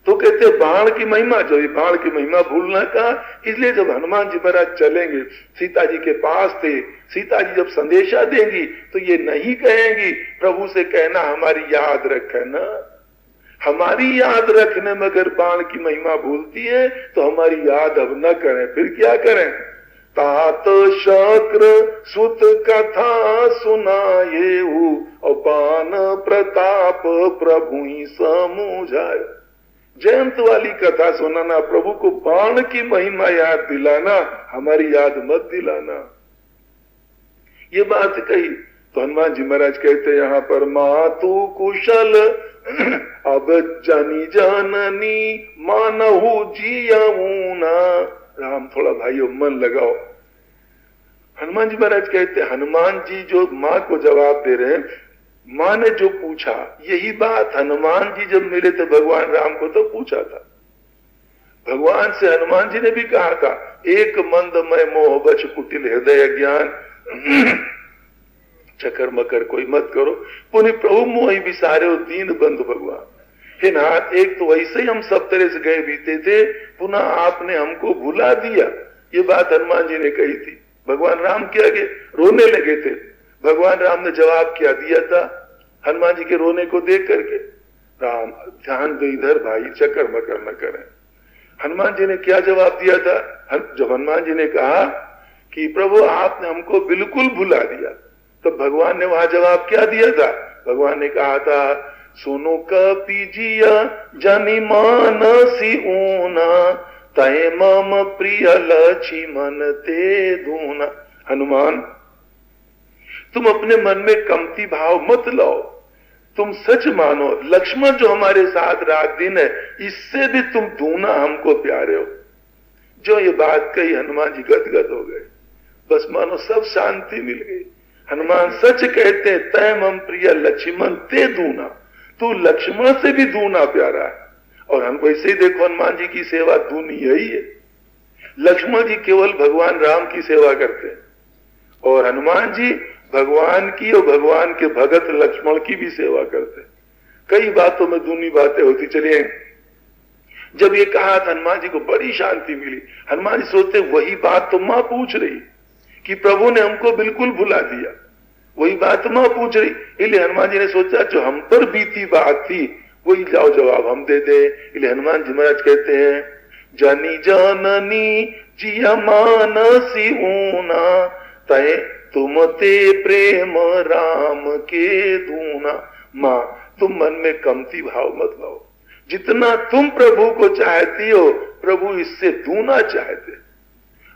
तो कहते बाण की महिमा, जो ये बाण की महिमा भूलना का, इसलिए जब हनुमान जी महाराज चलेंगे सीता जी के पास थे, सीता जी जब संदेशा देंगी तो ये नहीं कहेंगी प्रभु से कहना हमारी याद रखे ना, हमारी याद रखने में अगर बाण की महिमा भूलती है तो हमारी याद अब न करें, फिर क्या करें? तात शक्र सुत कथा सुनाये और बाण प्रताप प्रभु ही समुझाए। जयंत वाली कथा सुनाना, प्रभु को बाण की महिमा याद दिलाना, हमारी याद मत दिलाना। ये बात कही तो हनुमान जी महाराज कहते यहाँ पर मातु कुशल अब जनी जननी मानहु जियऊना। राम थोड़ा भाइयों मन लगाओ। हनुमान जी महाराज कहते हनुमान जी जो माँ को जवाब दे रहे हैं, माँ ने जो पूछा यही बात हनुमान जी जब मिले थे भगवान राम को तो पूछा था। भगवान से हनुमान जी ने भी कहा था एक मंदमय मोह बच कुटिल हृदय ज्ञान, चकर मकर कोई मत करो, पुनि प्रभु मोहि विसारे दीन बंधु भगवान। हे नाथ एक तो वैसे ही हम सब तरह से गए बीते थे, पुनः आपने हमको भुला दिया। ये बात हनुमान जी ने कही थी। भगवान राम के आगे रोने लगे थे। भगवान राम ने जवाब क्या दिया था हनुमान जी के रोने को देख करके? राम ध्यान दो इधर भाई, चक्कर मकर न करें। हनुमान जी ने क्या जवाब दिया था? जब हनुमान जी ने कहा कि प्रभु आपने हमको बिल्कुल भुला दिया, तो भगवान ने वहां जवाब क्या दिया था? भगवान ने कहा था सुनो कपिजिया जनि मानसी ऊना, तय मम प्रिय लक्ष्मण ते दूना। हनुमान तुम अपने मन में कमती भाव मत लाओ, तुम सच मानो लक्ष्मण जो हमारे साथ रात दिन है इससे भी तुम दूना हमको प्यारे हो। जो ये बात कही हनुमान जी गदगद हो गए, बस मानो सब शांति मिल गई। हनुमान सच कहते हैं तय मम प्रिय लक्ष्मण ते दूना, तू लक्ष्मण से भी दूना प्यारा है। और हम वैसे ही देखो हनुमान जी की सेवा दूनी यही है। लक्ष्मण जी केवल भगवान राम की सेवा करते हैं और हनुमान जी भगवान की और भगवान के भगत लक्ष्मण की भी सेवा करते हैं। कई बातों में दूनी बातें होती। चलिए जब ये कहा था हनुमान जी को बड़ी शांति मिली। हनुमान जी सोचते वही बात तो मां पूछ रही कि प्रभु ने हमको बिल्कुल भुला दिया, वही बात मां पूछ रही। इसलिए हनुमान जी ने सोचा जो हम पर बीती बात थी वही जाओ जवाब हम दे दे। इसलिए हनुमान जी महाराज कहते हैं जनी जननी जिया मानसी ऊना, तय तुम ते प्रेम राम के दूना। माँ तुम मन में कमती भाव मत लाओ, जितना तुम प्रभु को चाहती हो प्रभु इससे दूना चाहते।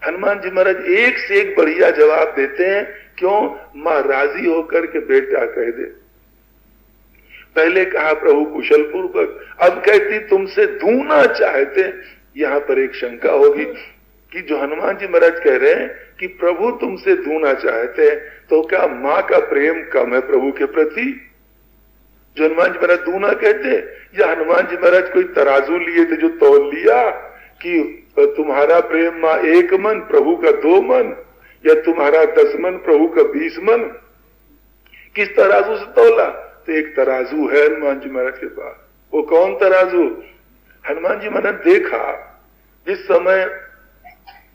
हनुमान जी महाराज एक से एक बढ़िया जवाब देते हैं। क्यों? माँ राजी होकर के बेटा कह दे। पहले कहा प्रभु कुशल पूर्वक, अब कहती तुमसे दूना चाहते। यहां पर एक शंका होगी कि जो हनुमान जी महाराज कह रहे हैं कि प्रभु तुमसे दूना चाहते हैं, तो क्या माँ का प्रेम कम है प्रभु के प्रति? जो हनुमान जी महाराज दूना कहते, या हनुमान जी महाराज कोई तराजू लिए थे जो तौल लिया कि तुम्हारा प्रेम माँ 1 मन प्रभु का 2 मन, या तुम्हारा 10 मन प्रभु का 20 मन? किस तराजू से तौला? तो एक तराजू है हनुमान जी महाराज के पास। वो कौन तराजू? हनुमान जी महाराज देखा जिस समय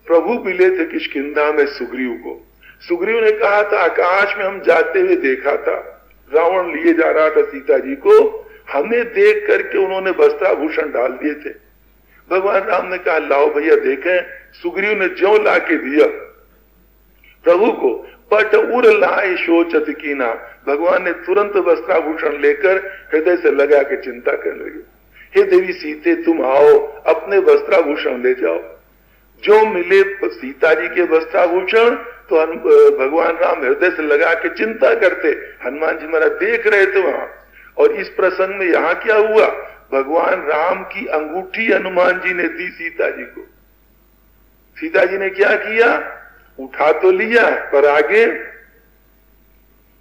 प्रभु मिले थे किष्किंधा में सुग्रीव को, सुग्रीव ने कहा था आकाश में हम जाते हुए देखा था, रावण लिए जा रहा था सीता जी को, हमें देख करके उन्होंने वस्त्राभूषण डाल दिए थे। भगवान राम ने कहा लाओ भैया देखें। सुग्रीव ने ज्यों ला के दिया प्रभु को, पट उर लाए शोचत कीना। भगवान ने तुरंत वस्त्राभूषण लेकर हृदय से लगा के चिंता करने लगे, हे देवी सीते तुम आओ अपने वस्त्राभूषण ले जाओ। जो मिले सीता जी के वस्त्राभूषण तो भगवान राम हृदय से लगा के चिंता करते। हनुमान जी महाराज देख रहे थे वहां। और इस प्रसंग में यहाँ क्या हुआ? भगवान राम की अंगूठी हनुमान जी ने दी सीता जी को। सीता जी ने क्या किया? उठा तो लिया, पर आगे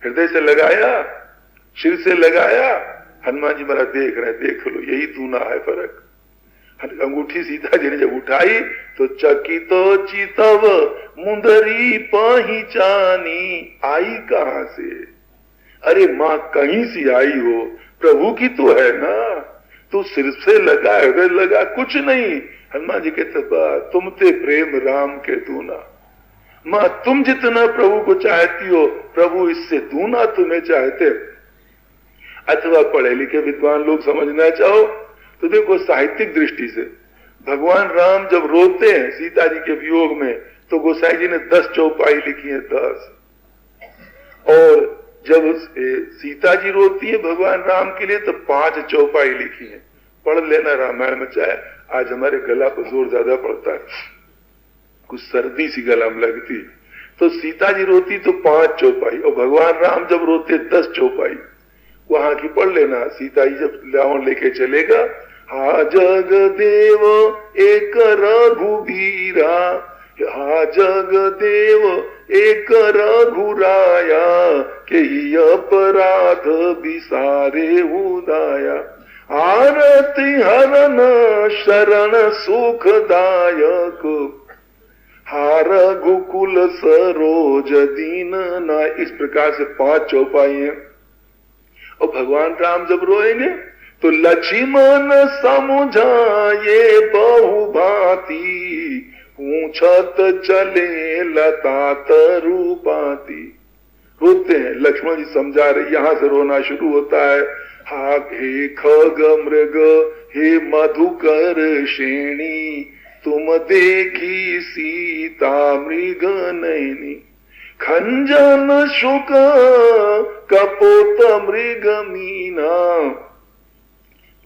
हृदय से लगाया, सिर से लगाया। हनुमान जी महाराज देख रहे, देख लो यही दूना है फर्क। अंगूठी सीता जी ने जब उठाई तो चकित तो चितव मुंदरी पहचानी। आई कहां से? अरे मां कहीं सी आई हो, प्रभु की तो है ना। तो सिर से लगा, हृदय लगा, कुछ नहीं। हनुमान जी कहते तुम ते प्रेम राम के दूना। मां तुम जितना प्रभु को चाहती हो प्रभु इससे दूना तुम्हें चाहते। अथवा पढ़े लिखे विद्वान लोग समझना चाहो तो देखो साहित्यिक दृष्टि से भगवान राम जब रोते हैं सीता जी के वियोग में तो गोसाई जी ने 10 चौपाई लिखी है, 10। और जब सीता जी रोती है भगवान राम के लिए तो 5 चौपाई लिखी है। पढ़ लेना रामायण में, चाहे आज हमारे गला पर जोर ज्यादा पड़ता है, कुछ सर्दी सी गला में लगती। तो सीता जी रोती तो 5 चौपाई, और भगवान राम जब रोते 10 चौपाई। वहां की पढ़ लेना। सीता जी जब रावण लेके चलेगा, हा जग देव एक रघुबीरा, हा जग देव एक रघुराया, के अपराध बिसारे उदाया, आरती हरण शरण सुखदायक, हार गुकुल सरोज दीन ना। इस प्रकार से 5 चौपाई हैं। और भगवान राम जब रोएंगे तो लक्ष्मण समझाए बहु भांति, पूछत चले लता तरुपाती। रोते हैं, लक्ष्मण जी समझा रहे, यहां से रोना शुरू होता है। हा हे खग मृग हे मधुकर श्रेणी, तुम देखी सीता मृग नैनी, खंजन शुक कपोत मृग मीना।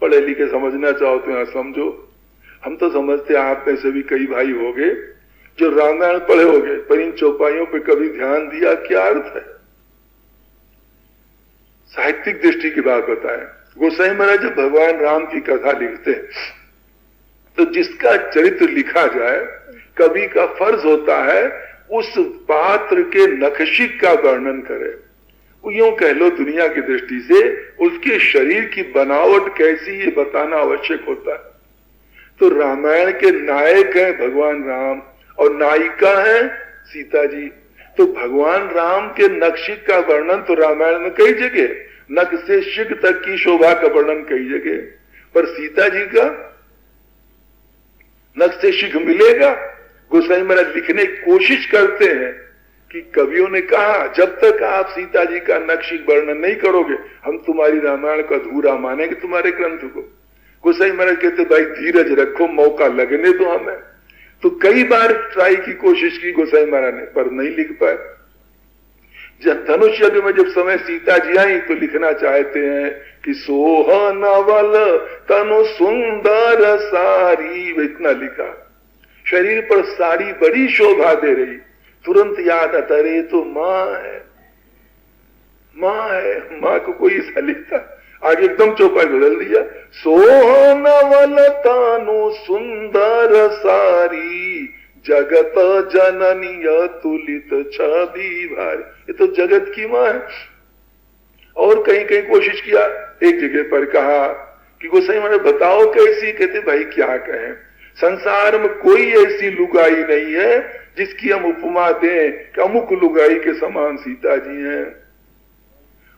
पढ़े लिखे समझना चाहो तो यहां समझो। हम तो समझते आप में से भी कई भाई होंगे जो रामायण पढ़े होंगे, पर इन चौपाइयों पे कभी ध्यान दिया क्या अर्थ है? साहित्यिक दृष्टि की बात बताएं। गोसाई महाराज जब भगवान राम की कथा लिखते हैं तो जिसका चरित्र लिखा जाए, कवि का फर्ज होता है उस पात्र के नखशिक का वर्णन करे। यूं कह लो दुनिया की दृष्टि से उसके शरीर की बनावट कैसी ये बताना आवश्यक होता है। तो रामायण के नायक है भगवान राम और नायिका है सीता जी। तो भगवान राम के नखशिक का वर्णन तो रामायण में कई जगह, नख से शिख तक की शोभा का वर्णन कई जगह, पर सीता जी का नख से शिख मिलेगा? गोसाई महाराज लिखने की कोशिश करते हैं कि कवियों ने कहा जब तक आप सीता जी का नक्शिक वर्णन नहीं करोगे हम तुम्हारी रामायण को अधूरा मानेंगे, तुम्हारे ग्रंथ को। गोसाई महाराज कहते भाई धीरज रखो, मौका लगने दो हमें। तो कई बार ट्राई की कोशिश की गोसाई महाराज ने, पर नहीं लिख पाए। जब धनुष यज्ञ में जब समय सीता जी आई तो लिखना चाहते हैं कि सोहनवल तनु सुंदर सारी, इतना लिखा, शरीर पर साड़ी बड़ी शोभा दे रही। तुरंत याद आता, रे तो माँ है, माँ है, माँ को कोई ऐसा लिखता, आगे एकदम चौपाई बदल दिया, सोहनवल तनु सुंदर सारी जगत जननी तुलित छवि भारी। ये तो जगत की माँ है। और कहीं कहीं कोशिश किया, एक जगह पर कहा कि गोसाई मैंने बताओ कैसी, कहते भाई क्या कहें, संसार में कोई ऐसी लुगाई नहीं है जिसकी हम उपमा दें कि अमुक लुगाई के समान सीता जी हैं।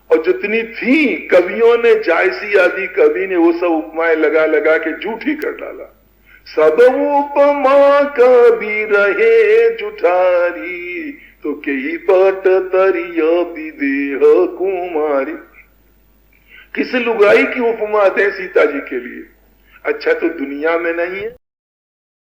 और जितनी थी कवियों ने, जायसी आदि कवि ने वो सब उपमाएं लगा लगा के झूठी कर डाला। सब उपमा कभी रहे जुठारी, तो कई पट तरिय विदेह कुमारी। किस लुगाई की उपमा दें सीता जी के लिए? अच्छा तो दुनिया में नहीं है।